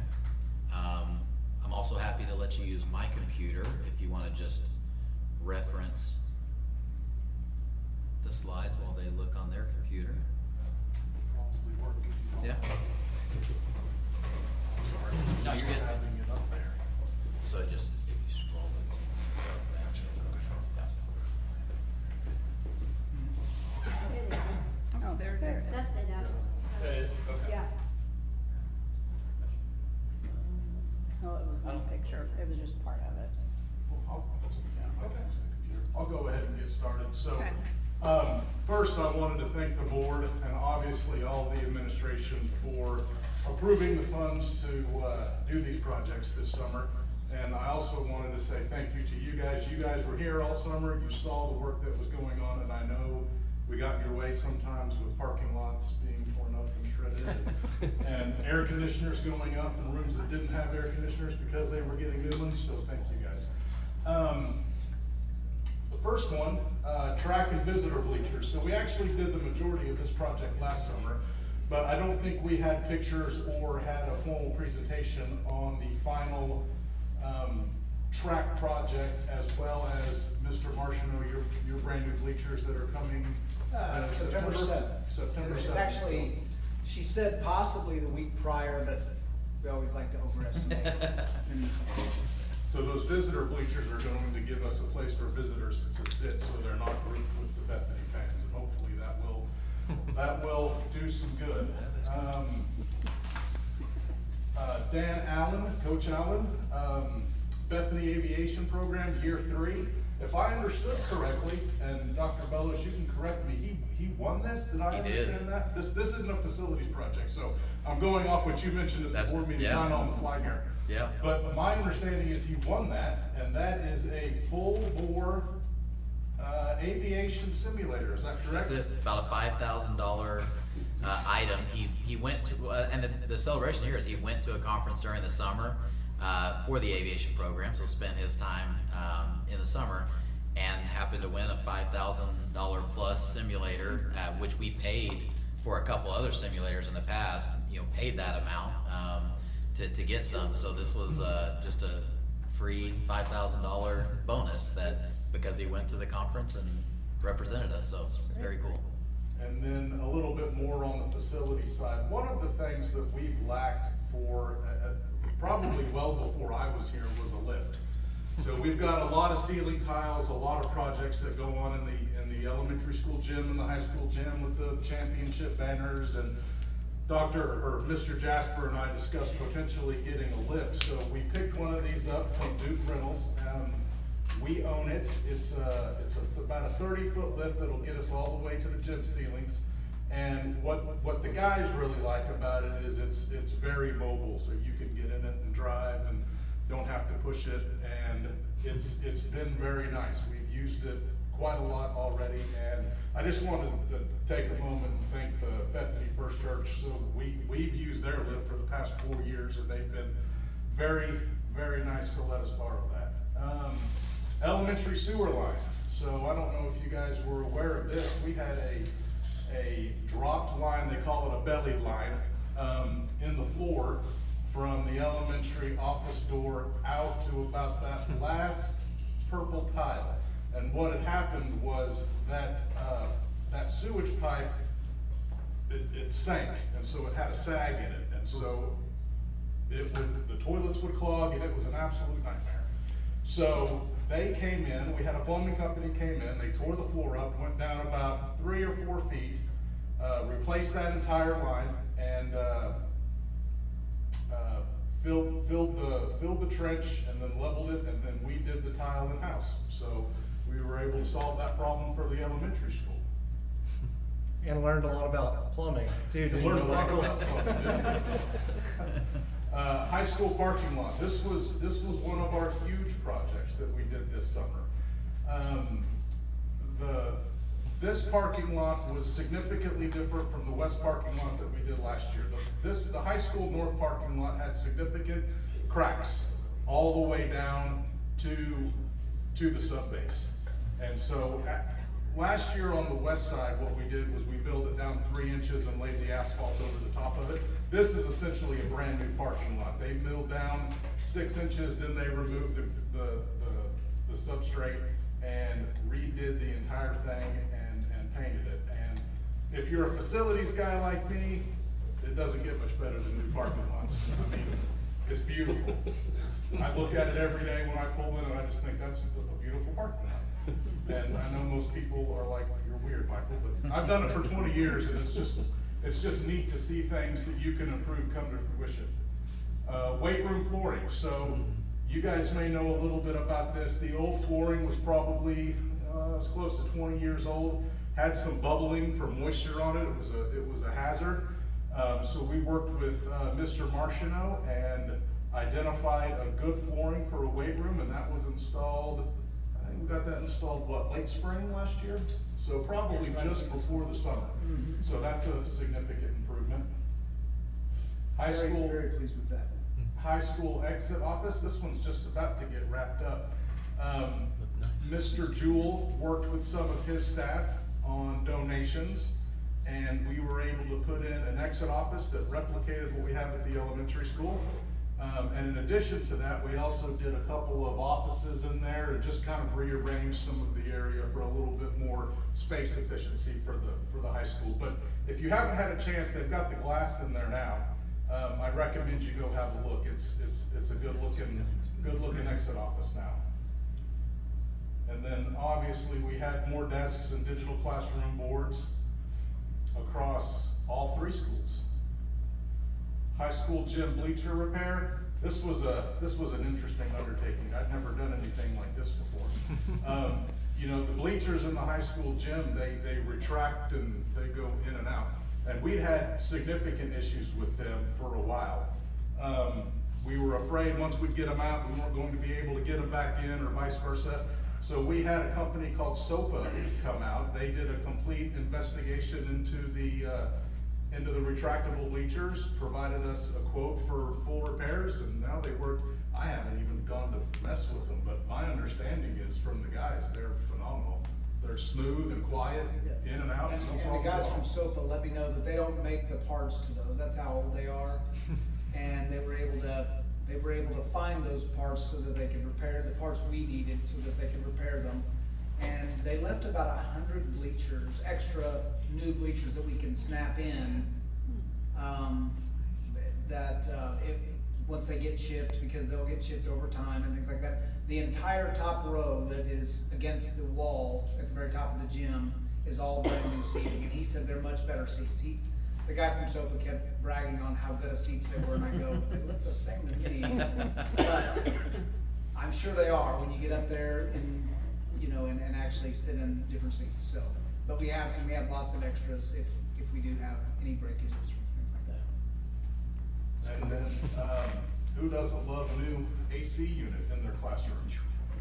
I'm also happy to let you use my computer if you wanna just reference the slides while they look on their computer. Probably work. Yeah. No, you're good. Having it up there. So just, if you scroll it. Oh, There it is. That's it, It is, okay. Yeah. Oh, it was one picture, it was just part of it. I'll go ahead and get started. So, Okay. first I wanted to thank the board and obviously all the administration for approving the funds to, do these projects this summer. And I also wanted to say thank you to you guys. You guys were here all summer. You saw the work that was going on, and I know we got in your way sometimes with parking lots being torn up and shredded and air conditioners going up in rooms that didn't have air conditioners because they were getting new ones, so thank you guys. The first one, track and visitor bleachers. So we actually did the majority of this project last summer, but I don't think we had pictures or had a formal presentation on the final track project, as well as Mr. Martineau, your brand new bleachers that are coming. September 7th. September 7th. It's actually, she said possibly the week prior, but we always like to overestimate. So those visitor bleachers are going to give us a place for visitors to sit, so they're not grouped with the Bethany fans, and hopefully that will do some good. Dan Allen, Coach Allen, Bethany Aviation Program, Year 3. If I understood correctly, and Dr. Bellows, you can correct me, he won this? Did I He did. understand that? This isn't a facilities project, so I'm going off what you mentioned at the That's- board meeting, yeah. kind of on the fly here. Yeah. But my understanding is he won that, and that is a full-bore aviation simulator, is that correct? That's it, about a $5,000 item. He went to, and the celebration here is he went to a conference during the summer for the aviation program, so spent his time in the summer and happened to win a $5,000 plus simulator, which we paid for a couple other simulators in the past, paid that amount to get some. So this was just a free $5,000 bonus because he went to the conference and represented us, so it's very cool. And then a little bit more on the facility side. One of the things that we've lacked for probably well before I was here was a lift. So we've got a lot of ceiling tiles, a lot of projects that go on in the elementary school gym and the high school gym with the championship banners, and Mr. Jasper and I discussed potentially getting a lift. So we picked one of these up from Duke Reynolds. We own it. It's about a 30-foot lift that'll get us all the way to the gym ceilings. And what the guys really like about it is it's very mobile, so you can get in it and drive and don't have to push it. And it's been very nice. We've used it quite a lot already, and I just wanted to take a moment and thank the Bethany First Church. So we've used their lift for the past 4 years, and they've been very, very nice to let us borrow that. Elementary sewer line. So I don't know if you guys were aware of this. We had a dropped line, they call it a bellied line, in the floor from the elementary office door out to about that last purple tile. And what had happened was that that sewage pipe, it sank, and so it had a sag in it, and so the toilets would clog, and it was an absolute nightmare. So they came in, we had a plumbing company came in, they tore the floor up, went down about 3 or 4 feet, replaced that entire line, and filled the trench, and then leveled it, and then we did the tile in-house. So we were able to solve that problem for the elementary school. And learned a lot about plumbing too. didn't Learned a you? lot about plumbing. High school parking lot. This was one of our huge projects that we did this summer. This parking lot was significantly different from the west parking lot that we did last year. The high school north parking lot had significant cracks all the way down to the sub base. And so last year on the west side, what we did was we built it down 3 inches and laid the asphalt over the top of it. This is essentially a brand new parking lot. They milled down 6 inches, then they removed the substrate and redid the entire thing and painted it. And if you're a facilities guy like me, it doesn't get much better than new parking lots. I mean, it's beautiful. I look at it every day when I pull in, and I just think that's a beautiful parking lot. And I know most people are like, you're weird, Michael, but I've done it for 20 years, and it's just neat to see things that you can improve come to fruition. Weight room flooring. So you guys may know a little bit about this. The old flooring was probably it was close to 20 years old. Had some bubbling for moisture on it. It was a hazard. So we worked with Mr. Martineau and identified a good flooring for a weight room, and that was installed. I think we got that installed, what, late spring last year? So probably just before the summer. So that's a significant improvement. Very pleased with that. High school exit office. This one's just about to get wrapped up. Mr. Jewell worked with some of his staff on donations, and we were able to put in an exit office that replicated what we have at the elementary school. And in addition to that, we also did a couple of offices in there and just kind of rearranged some of the area for a little bit more space efficiency for the high school. But if you haven't had a chance, they've got the glass in there now. I recommend you go have a look. It's a good looking exit office now. And then obviously we had more desks and digital classroom boards across all 3 schools. High school gym bleacher repair. This was an interesting undertaking. I'd never done anything like this before. You know, the bleachers in the high school gym, they retract and they go in and out. And we'd had significant issues with them for a while. We were afraid once we'd get them out, we weren't going to be able to get them back in or vice versa. So we had a company called SOPA come out. They did a complete investigation into the retractable bleachers, provided us a quote for full repairs, and now they work. I haven't even gone to mess with them, but my understanding is from the guys, they're phenomenal. They're smooth and quiet, Yes. in and out. And, no and problem the guys at all. from SOPA let me know that they don't make the parts to those. That's how old they are. And they were able to find those parts so that they could repair the parts we needed so that they could repair them. And they left about 100 bleachers, extra new bleachers that we can snap in. Once they get shipped, because they'll get shipped over time and things like that. The entire top row that is against the wall at the very top of the gym is all brand new seating, and he said they're much better seats. The guy from SOPA kept bragging on how good of seats they were, and I go, they look the same to me. But I'm sure they are when you get up there and, you know, and actually sit in different seats, so. But we have lots of extras if we do have any breakages or things like that. And then, who doesn't love a new AC unit in their classroom?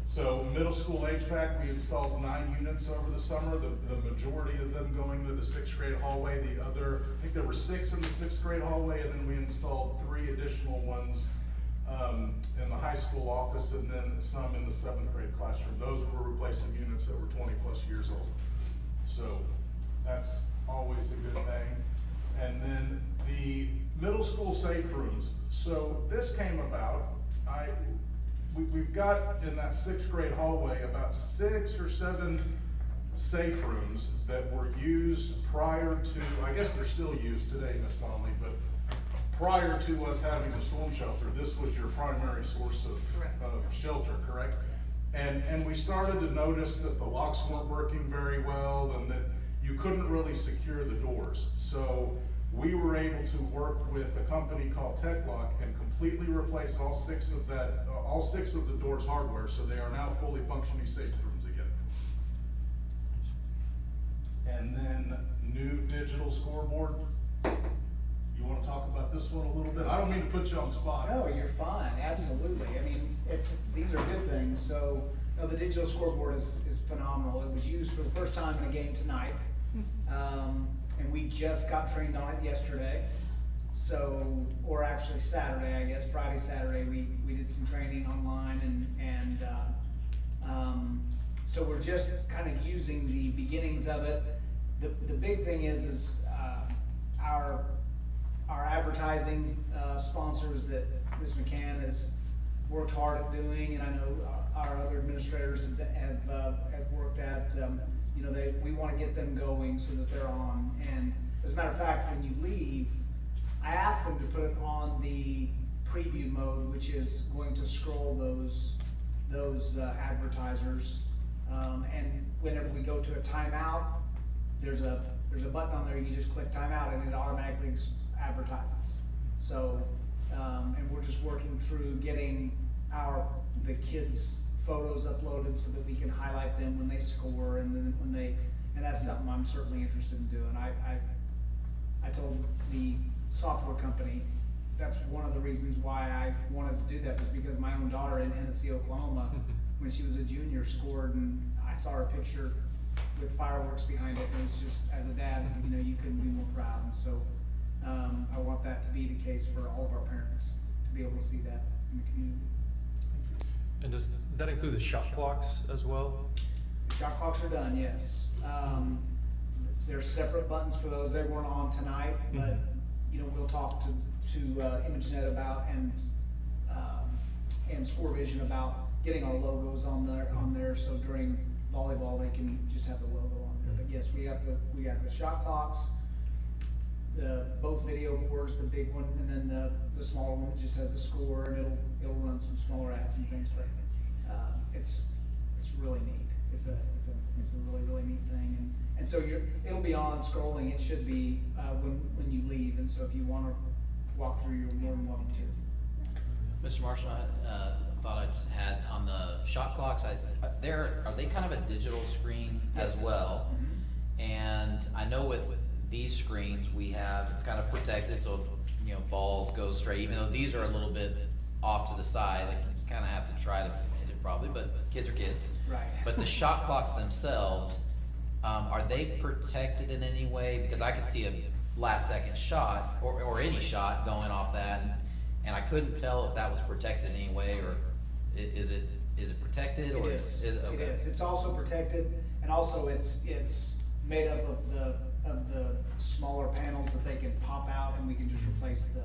So middle school HVAC, we installed 9 units over the summer, the majority of them going to the 6th grade hallway. The other, I think there were 6 in the 6th grade hallway, and then we installed 3 additional ones in the high school office, and then some in the 7th grade classroom. Those were replacing units that were 20 plus years old. So that's always a good thing. And then the middle school safe rooms. So this came about, we've got in that 6th grade hallway about 6 or 7 safe rooms that were used prior to, I guess they're still used today, Ms. Donnelly, but prior to us having the storm shelter, this was your primary source of shelter, correct? And we started to notice that the locks weren't working very well and that you couldn't really secure the doors. So we were able to work with a company called TechLock and completely replace all 6 of the doors hardware, so they are now fully functioning safe rooms again. And then new digital scoreboard. You want to talk about this one a little bit? I don't mean to put you on the spot. No, you're fine, absolutely. I mean, these are good things. So, the digital scoreboard is phenomenal. It was used for the first time in a game tonight. And we just got trained on it yesterday. So, or actually Saturday, I guess, Friday, Saturday, we did some training online and so we're just kind of using the beginnings of it. The big thing is our advertising sponsors that Ms. McCann has worked hard at doing, and I know our other administrators have worked at, you know, we want to get them going so that they're on. And as a matter of fact, when you leave, I asked them to put it on the preview mode, which is going to scroll those advertisers. And whenever we go to a timeout, there's a button on there, you just click timeout and it automatically advertises. So, and we're just working through getting the kids' photos uploaded so that we can highlight them when they score, and then and that's something I'm certainly interested in doing. I told the software company that's one of the reasons why I wanted to do that, was because my own daughter in Hennessy, Oklahoma, when she was a junior, scored, and I saw her picture with fireworks behind it, and it was just, as a dad, you know, you couldn't be more proud. And so I want that to be the case for all of our parents, to be able to see that in the community. And does that include the shot clocks as well? The shot clocks are done, yes. There's separate buttons for those. They weren't on tonight, but you know, we'll talk to ImageNet about and ScoreVision about getting our logos on there. So during volleyball, they can just have the logo on there. But yes, we got the shot clocks, both video boards, the big one, and then the smaller one that just has the score, and it'll run some smaller ads and things. But it's really neat. It's a really neat thing, and so it'll be on scrolling. It should be when you leave, and so if you want to walk through, you're more than welcome to. Mr. Marshall, I thought I just had on the shot clocks, are they kind of a digital screen as well? And I know with these screens it's kind of protected, so you know, balls go straight, even though these are a little bit off to the side, like you kind of have to try to hit it probably, but kids are kids. Right. But the shot clocks themselves, are they protected in any way? Because I could see a last second shot or any shot going off that, and I couldn't tell if that was protected in any way, or is it protected? Or It is. Okay. It is. It's also protected, and also it's made up of the smaller panels that they can pop out, and we can just replace the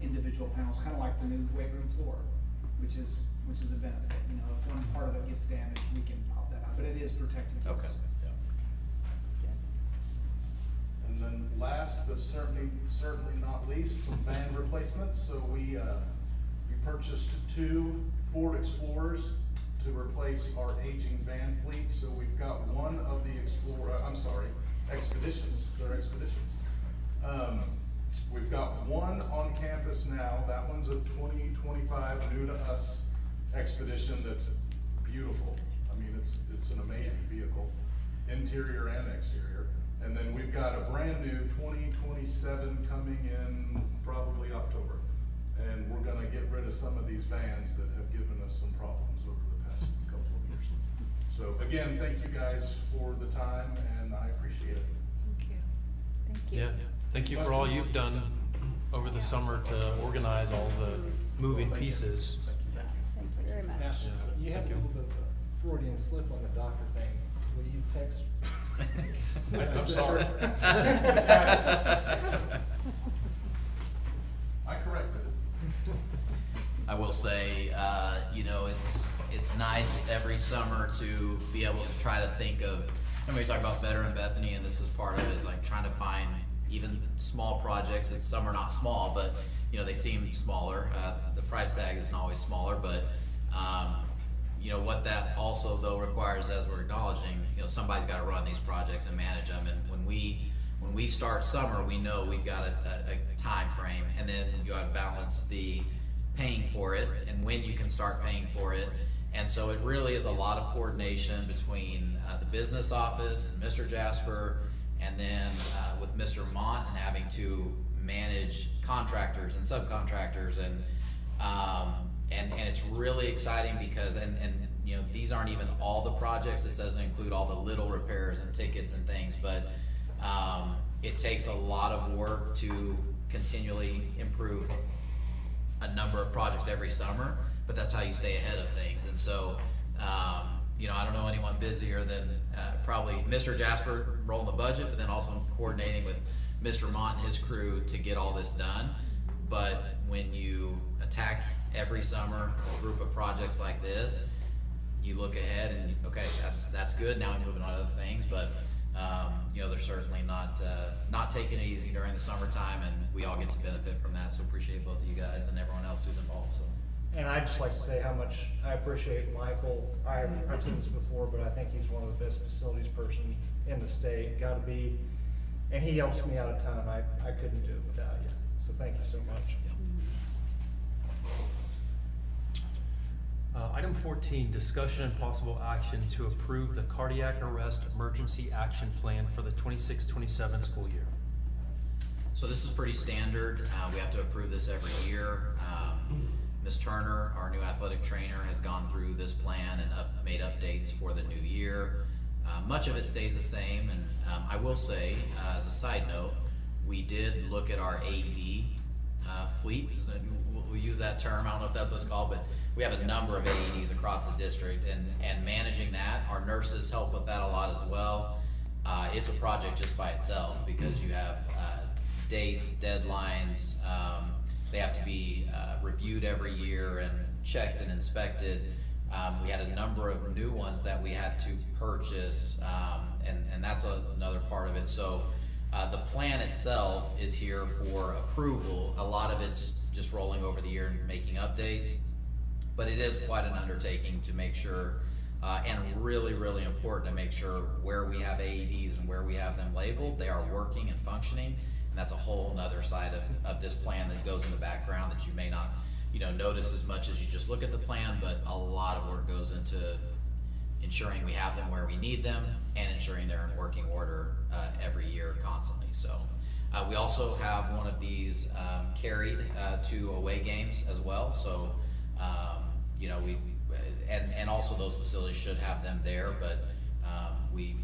individual panels, kind of like the new weight room floor, which is a benefit. You know, if one part of it gets damaged, we can pop that out, but it is protected. Okay. And then last, but certainly not least, some van replacements. So we purchased 2 Ford Explorers to replace our aging van fleet. So we've got one of the Expeditions. They're Expeditions. We've got one on campus now. That one's a 2025, new to us. Expedition that's beautiful. I mean, it's an amazing vehicle, interior and exterior. And then we've got a brand new 2027 coming in probably October. And we're gonna get rid of some of these vans that have given us some problems over the past couple of years. So again, thank you guys for the time, and I appreciate it. Thank you. Thank you. Yeah, thank you for all you've done over the summer to organize all the moving pieces. Thank you very much. Now, you have Thank you. the Freudian slip on the doctor thing. Will you text? I'm sorry. I corrected it. I will say, you know, it's nice every summer to be able to try to think of, and we talk about Better in Bethany, and this is part of it, is like trying to find even small projects. Some are not small, but you know, they seem smaller. The price tag isn't always smaller, but you know, what that also though requires, as we're acknowledging, you know, somebody's got to run these projects and manage them. And when we start summer, we know we've got a time frame, and then you got to balance the paying for it and when you can start paying for it. And so it really is a lot of coordination between the business office and Mr. Jasper, and then with Mr. Mont, and having to manage contractors and subcontractors, and it's really exciting because and you know, these aren't even all the projects. This doesn't include all the little repairs and tickets and things, but it takes a lot of work to continually improve a number of projects every summer, but that's how you stay ahead of things. And so, you know, I don't know anyone busier than probably Mr. Jasper rolling the budget, but then also coordinating with Mr. Mont and his crew to get all this done. But when you attack every summer a group of projects like this, you look ahead and okay, that's good. Now we're moving on to other things, but you know, they're certainly not taking it easy during the summertime, and we all get to benefit from that. So appreciate both of you guys and everyone else who's involved. So. And I'd just like to say how much I appreciate Michael. I've seen this before, but I think he's one of the best facilities person in the state. Got to be, and he helps me out a ton. I couldn't do it without you. So thank you so much. Item 14, discussion and possible action to approve the cardiac arrest emergency action plan for the 26-27 school year. So this is pretty standard. We have to approve this every year. Ms. Turner, our new athletic trainer, has gone through this plan and made updates for the new year. Much of it stays the same, and I will say, as a side note, we did look at our AED fleet. We'll use that term. I don't know if that's what it's called, but we have a number of AEDs across the district, and managing that, our nurses help with that a lot as well. It's a project just by itself because you have dates, deadlines, they have to be reviewed every year and checked and inspected. We had a number of new ones that we had to purchase, and that's another part of it. So the plan itself is here for approval. A lot of it's just rolling over the year and making updates, but it is quite an undertaking to make sure, and really, really important to make sure where we have AEDs and where we have them labeled, they are working and functioning. And that's a whole nother side of this plan that goes in the background that you may not, you know, notice as much as you just look at the plan, but a lot of work goes into ensuring we have them where we need them and ensuring they're in working order every year constantly. So we also have one of these carried to away games as well. So you know, and also those facilities should have them there, but we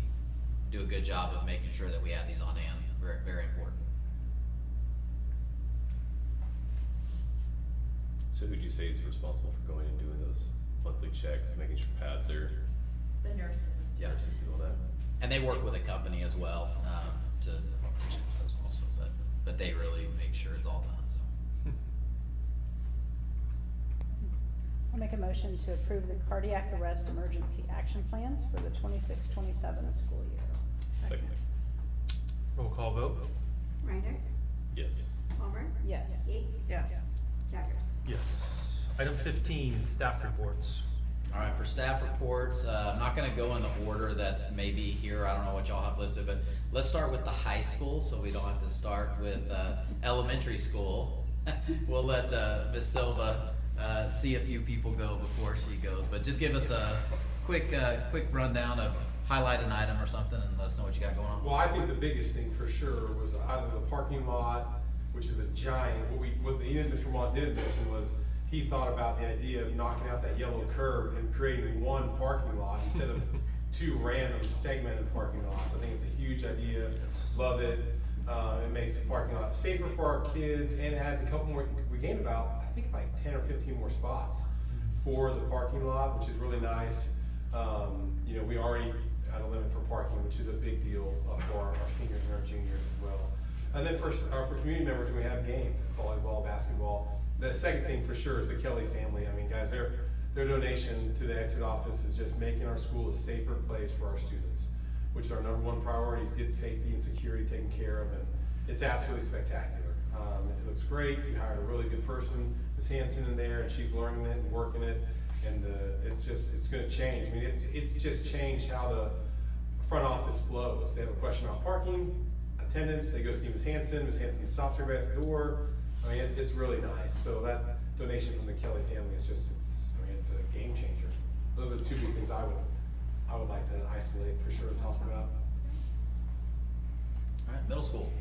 do a good job of making sure that we have these on hand. Very, very important. So who'd you say is responsible for going and doing those monthly checks, making sure pads are, The nurses. Yeah. nurses do all that? And they work with a company as well to check those also, but they really make sure it's all done. So. I'll make a motion to approve the cardiac arrest emergency action plans for the 26-27 school year. Second. Roll call vote. Reiner. Yes. Palmer. Yes. Yates. Yes. Jaggers. Yes. Item 15, staff reports. All right, for staff reports, I'm not gonna go in the order that's maybe here, I don't know what y'all have listed, but let's start with the high school, so we don't have to start with elementary school. We'll let Ms. Silva see a few people go before she goes, but just give us a quick rundown of highlight an item or something and let us know what you got going on. Well, I think the biggest thing for sure was either the parking lot, which is a giant, what even Mr. Mott didn't mention was he thought about the idea of knocking out that yellow curb and creating one parking lot instead of two random segmented parking lots. I think it's a huge idea, love it. It makes the parking lot safer for our kids and it adds a couple more, we gained about, I think like 10 or 15 more spots for the parking lot, which is really nice. You know, we already had a limit for parking, which is a big deal for our seniors and our juniors as well. And then for community members, we have games, volleyball, basketball. The second thing for sure is the Kelly family. I mean, guys, their donation to the exit office is just making our school a safer place for our students, which is our #1 priority, is get safety and security taken care of, and it's absolutely spectacular. It looks great. We hired a really good person, Ms. Hanson, in there, and she's learning it and working it, and it's going to change. I mean, it's just changed how the front office flows. They have a question about parking, attendance, they go see Ms. Hanson stops everybody at the door. I mean, it's really nice. So that donation from the Kelly family is just, it's a game changer. Those are the two big things I would like to isolate for sure and talk about. All right, middle school.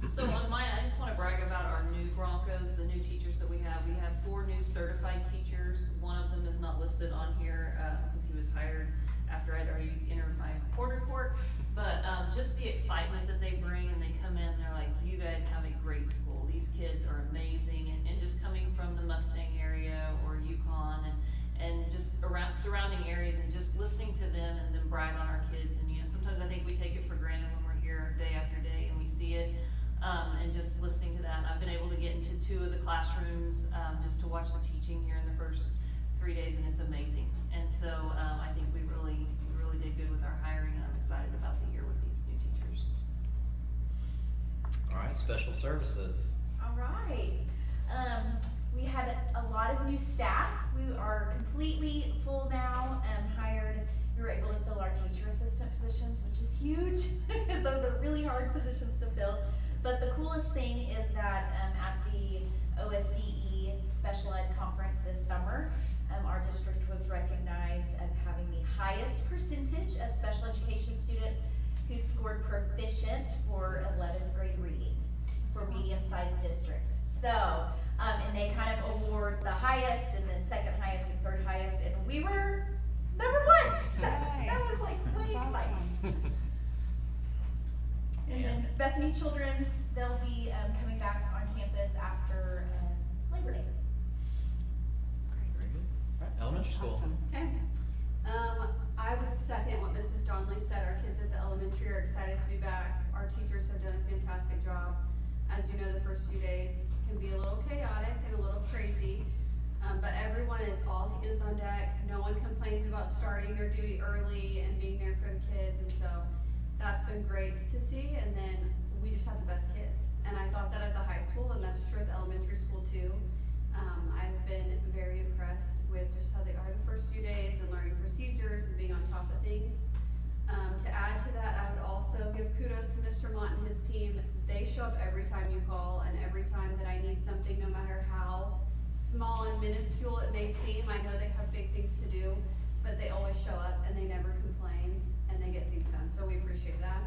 So on mine, I just want to brag about our new Broncos, the new teachers that we have. We have 4 new certified teachers. One of them is not listed on here because he was hired after I'd already entered my board report. But just the excitement that they bring, and they come in and they're like, you guys have a great school. These kids are amazing. And just coming from the Mustang area or Yukon and just around surrounding areas and just listening to them and them brag on our kids. And, you know, sometimes I think we take it for granted when we're here day after day and we see it. And just listening to that, I've been able to get into 2 of the classrooms just to watch the teaching here in the first 3 days, and it's amazing. And so I think we really did good with our hiring, and I'm excited about the year with these new teachers. All right, special services. All right. We had a lot of new staff. We are completely full now. Hired. We were able to fill our teacher assistant positions, which is huge because those are really hard positions to fill. But the coolest thing is that at the OSDE Special Ed Conference this summer, our district was recognized as having the highest percentage of special education students who scored proficient for 11th grade reading for medium-sized districts. So, and they kind of award the highest and then second highest and third highest, and we were #1. So that was like way exciting. And then Bethany Children's, they'll be coming back on campus after Labor Day. Very good. All right, elementary school. Awesome. Okay. I would second what Mrs. Donnelly said. Our kids at the elementary are excited to be back. Our teachers have done a fantastic job. As you know, the first few days can be a little chaotic and a little crazy, but everyone is all hands on deck. No one complains about starting their duty early and being there for the kids, and so that's been great to see. And then we just have the best kids, and I thought that at the high school, and that's true at the elementary school too. I've been very impressed with just how they are the first few days and learning procedures and being on top of things. To add to that, I would also give kudos to Mr. Mott and his team. They show up every time you call and every time that I need something, no matter how small and minuscule it may seem. I know they have big things to do, but they always show up and they never complain and they get things done, so we appreciate that.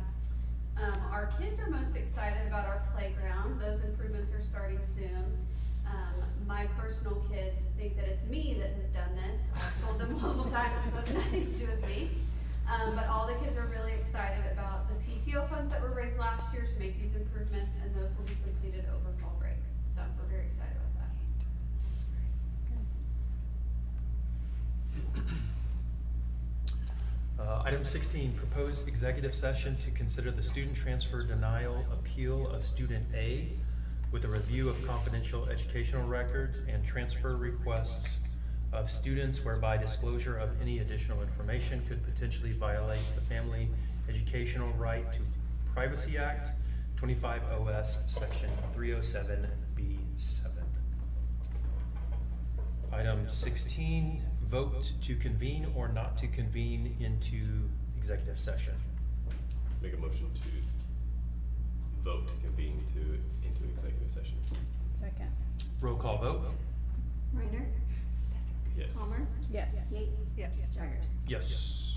Our kids are most excited about our playground. Those improvements are starting soon. My personal kids think that it's me that has done this. I've told them multiple times this has nothing to do with me. But all the kids are really excited about the PTO funds that were raised last year to make these improvements, and those will be completed over fall break. So we're very excited about that. Item 16, proposed executive session to consider the student transfer denial appeal of student A with a review of confidential educational records and transfer requests of students whereby disclosure of any additional information could potentially violate the Family Educational Right to Privacy Act, 25 OS Section 307B7. Item 16, vote to convene or not to convene into executive session. Make a motion to vote to convene into executive session. Second. Roll call vote. Reiner. Yes. Palmer. Yes. Yates. Yes. Jaggers. Yes.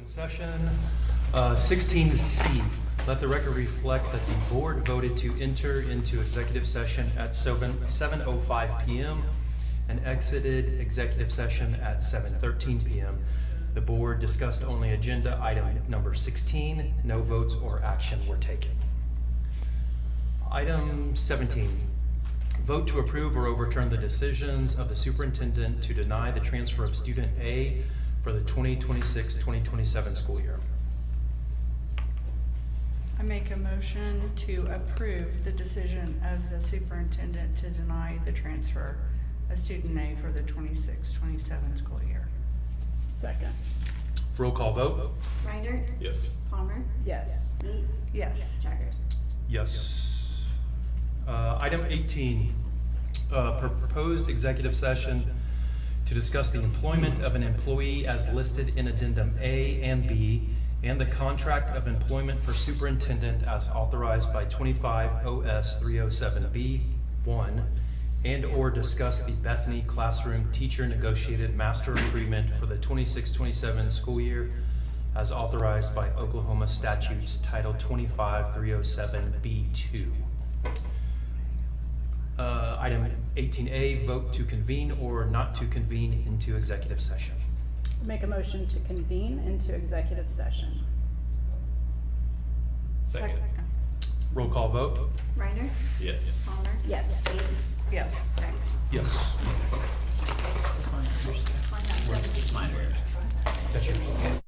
open session. 16C, let the record reflect that the board voted to enter into executive session at 7:05 PM and exited executive session at 7:13 PM. The board discussed only agenda item number 16. No votes or action were taken. Item 17, vote to approve or overturn the decisions of the superintendent to deny the transfer of student A for the 2026-2027 school year. I make a motion to approve the decision of the superintendent to deny the transfer of student A for the 26-27 school year. Second. Roll call vote? Reiner. Yes. Palmer. Yes. Gates. Yes. Jaggers. Yes. Item 18, proposed executive session to discuss the employment of an employee as listed in addendum A and B and the contract of employment for superintendent as authorized by 25 OS 307B1 and/or discuss the Bethany classroom teacher negotiated master agreement for the 26-27 school year as authorized by Oklahoma statutes Title 25 307B2. Item 18A, vote to convene or not to convene into executive session. Make a motion to convene into executive session. Second. Roll call vote? Reiner. Yes. Palmer. Yes. Gates. Yes. Jaggers. Yes. Minor. That's yours.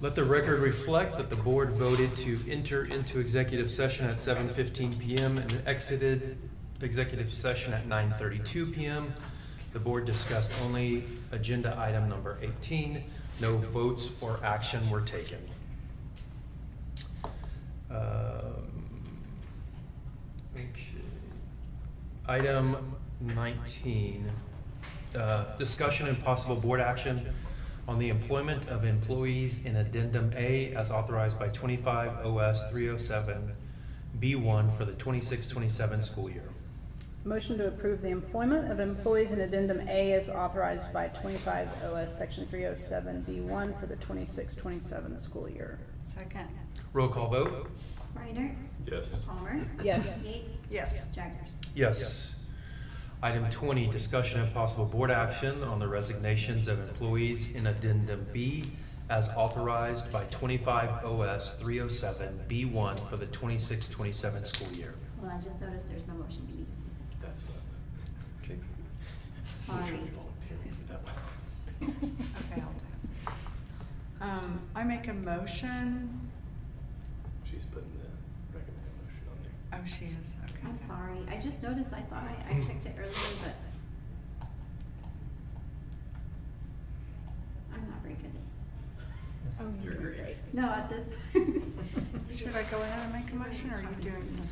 Let the record reflect that the board voted to enter into executive session at 7:15 PM and exited executive session at 9:32 PM. The board discussed only agenda item number 18. No votes or action were taken. Okay. Item 19, discussion and possible board action on the employment of employees in Addendum A as authorized by 25 OS 307 B1 for the 26-27 school year. Motion to approve the employment of employees in Addendum A as authorized by 25 OS Section 307B1 for the 26-27 school year. Second. Roll call vote? Reiner. Yes. Palmer. Yes. Yates. Yes. Jaggers. Yes. Item 20, discussion and possible board action on the resignations of employees in Addendum B as authorized by 25 OS 307 B1 for the 26-27 school year. Well, I just noticed there's no motion. You need to see something. That's Okay. Sorry. volunteering for that one. Okay, I'll do it. I make a motion. She's putting the recommended motion on there. Oh, she is, okay. I'm sorry. I just noticed. I thought I checked it earlier, but I'm not very good at this. Oh, You're doing great. No, at this. Should I go ahead and make a motion, or are you doing something?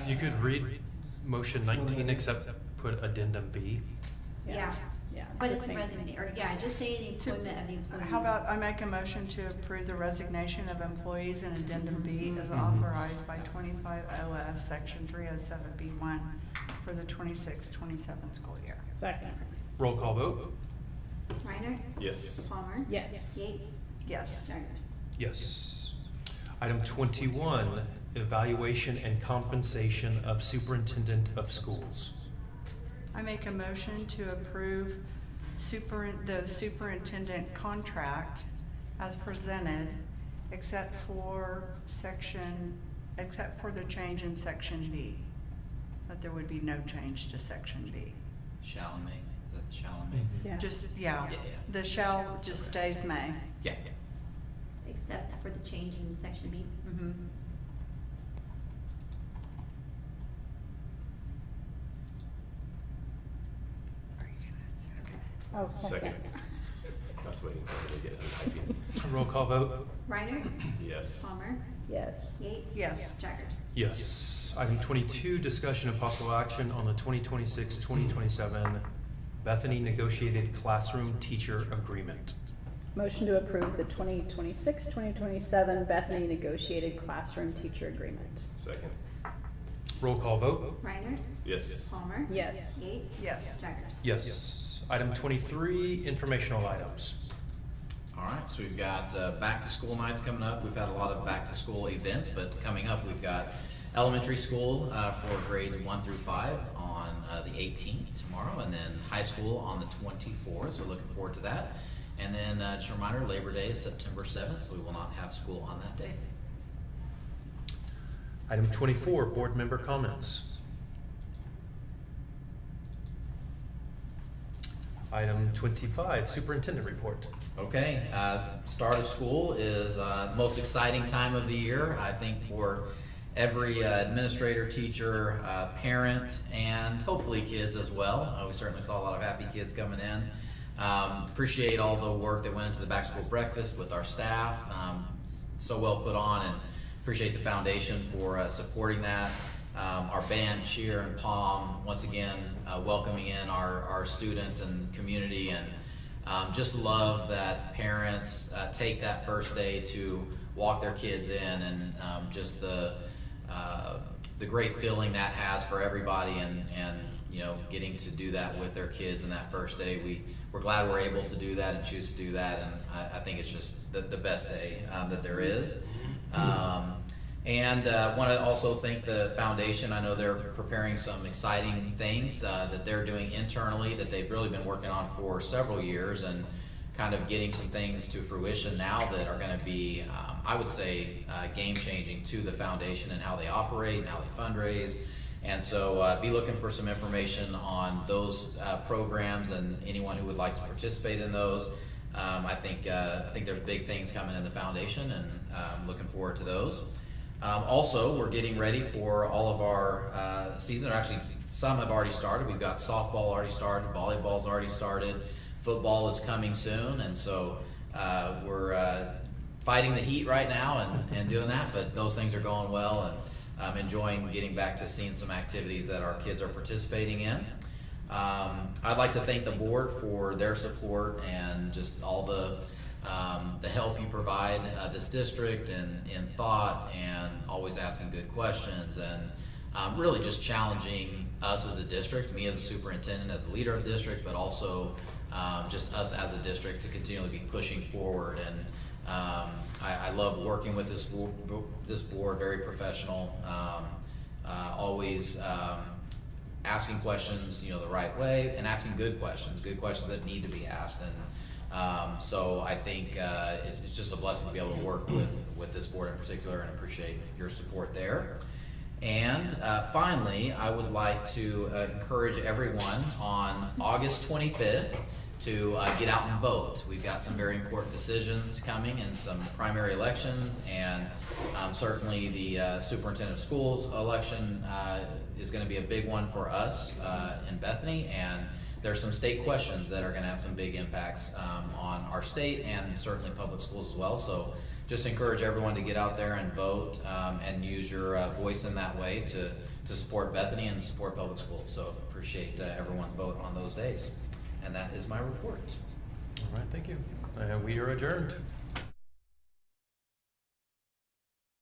Okay. You could read motion 19 except put Addendum B. Yeah. Yeah. But the it's same thing. resignation, or yeah, just say the employment of the employees. How about I make a motion to approve the resignation of employees in Addendum B as Mhm. authorized by 25 OS Section 307B1 for the 26-27 school year. Second. Roll call vote? Reiner. Yes. Palmer. Yes. Yates. Yes. Jaggers. Yes. Item 21, evaluation and compensation of superintendent of schools. I make a motion to approve the superintendent contract as presented, except for the change in Section B. That there would be no change to Section B. Shall and may, is that the shall and may? Yeah. Just, yeah, Yeah, yeah. the shall just stays may. Yeah. Except for the change in section B. Mhm. Are you gonna second? Oh, second. I was waiting for her to get it typing. Roll call vote? Reiner. Yes. Palmer. Yes. Yates. Yes. Jaggers. Yes. Item 22, discussion and possible action on the 2026-2027 Bethany negotiated classroom teacher agreement. Motion to approve the 2026-2027 Bethany negotiated classroom teacher agreement. Second. Roll call vote? Reiner. Yes. Palmer. Yes. Yates. Yes. Jaggers. Yes. Item 23, informational items. All right, so we've got back to school nights coming up. We've had a lot of back to school events, but coming up we've got elementary school for grades 1 through 5 on the 18th tomorrow, and then high school on the 24th, so looking forward to that. And then just a reminder, Labor Day is September 7th, so we will not have school on that day. Item 24, board member comments. Item 25, superintendent report. Okay, start of school is most exciting time of the year, I think, for every administrator, teacher, parent, and hopefully kids as well. We certainly saw a lot of happy kids coming in. Appreciate all the work that went into the back to school breakfast with our staff. So well put on, and appreciate the foundation for supporting that. Our band, cheer, and pom, once again, welcoming in our students and community, and just love that parents take that first day to walk their kids in, and just the great feeling that has for everybody, and you know, getting to do that with their kids in that first day. We're glad we're able to do that and choose to do that, and I think it's just the best day that there is. And want to also thank the foundation. I know they're preparing some exciting things that they're doing internally that they've really been working on for several years, and kind of getting some things to fruition now that are going to be, I would say, game-changing to the foundation and how they operate and how they fundraise. And so be looking for some information on those programs and anyone who would like to participate in those. I think there's big things coming in the foundation, and looking forward to those. Also, we're getting ready for all of our season. Actually, some have already started. We've got softball already started, volleyball's already started, football is coming soon, and so we're fighting the heat right now and doing that, but those things are going well, and I'm enjoying getting back to seeing some activities that our kids are participating in. I'd like to thank the board for their support and just all the help you provide this district and in thought, and always asking good questions, and really just challenging us as a district, me as a superintendent, as a leader of the district, but also just us as a district to continually be pushing forward. And I love working with this board, very professional, always asking questions, the right way, and asking good questions that need to be asked. And so I think it's just a blessing to be able to work with this board in particular, and appreciate your support there. And finally, I would like to encourage everyone on August 25th to get out and vote. We've got some very important decisions coming and some primary elections, and certainly the superintendent of schools election is going to be a big one for us in Bethany, and there's some state questions that are going to have some big impacts on our state and certainly public schools as well. So just encourage everyone to get out there and vote and use your voice in that way to support Bethany and support public schools. So appreciate everyone's vote on those days. And that is my report. All right, thank you. We are adjourned.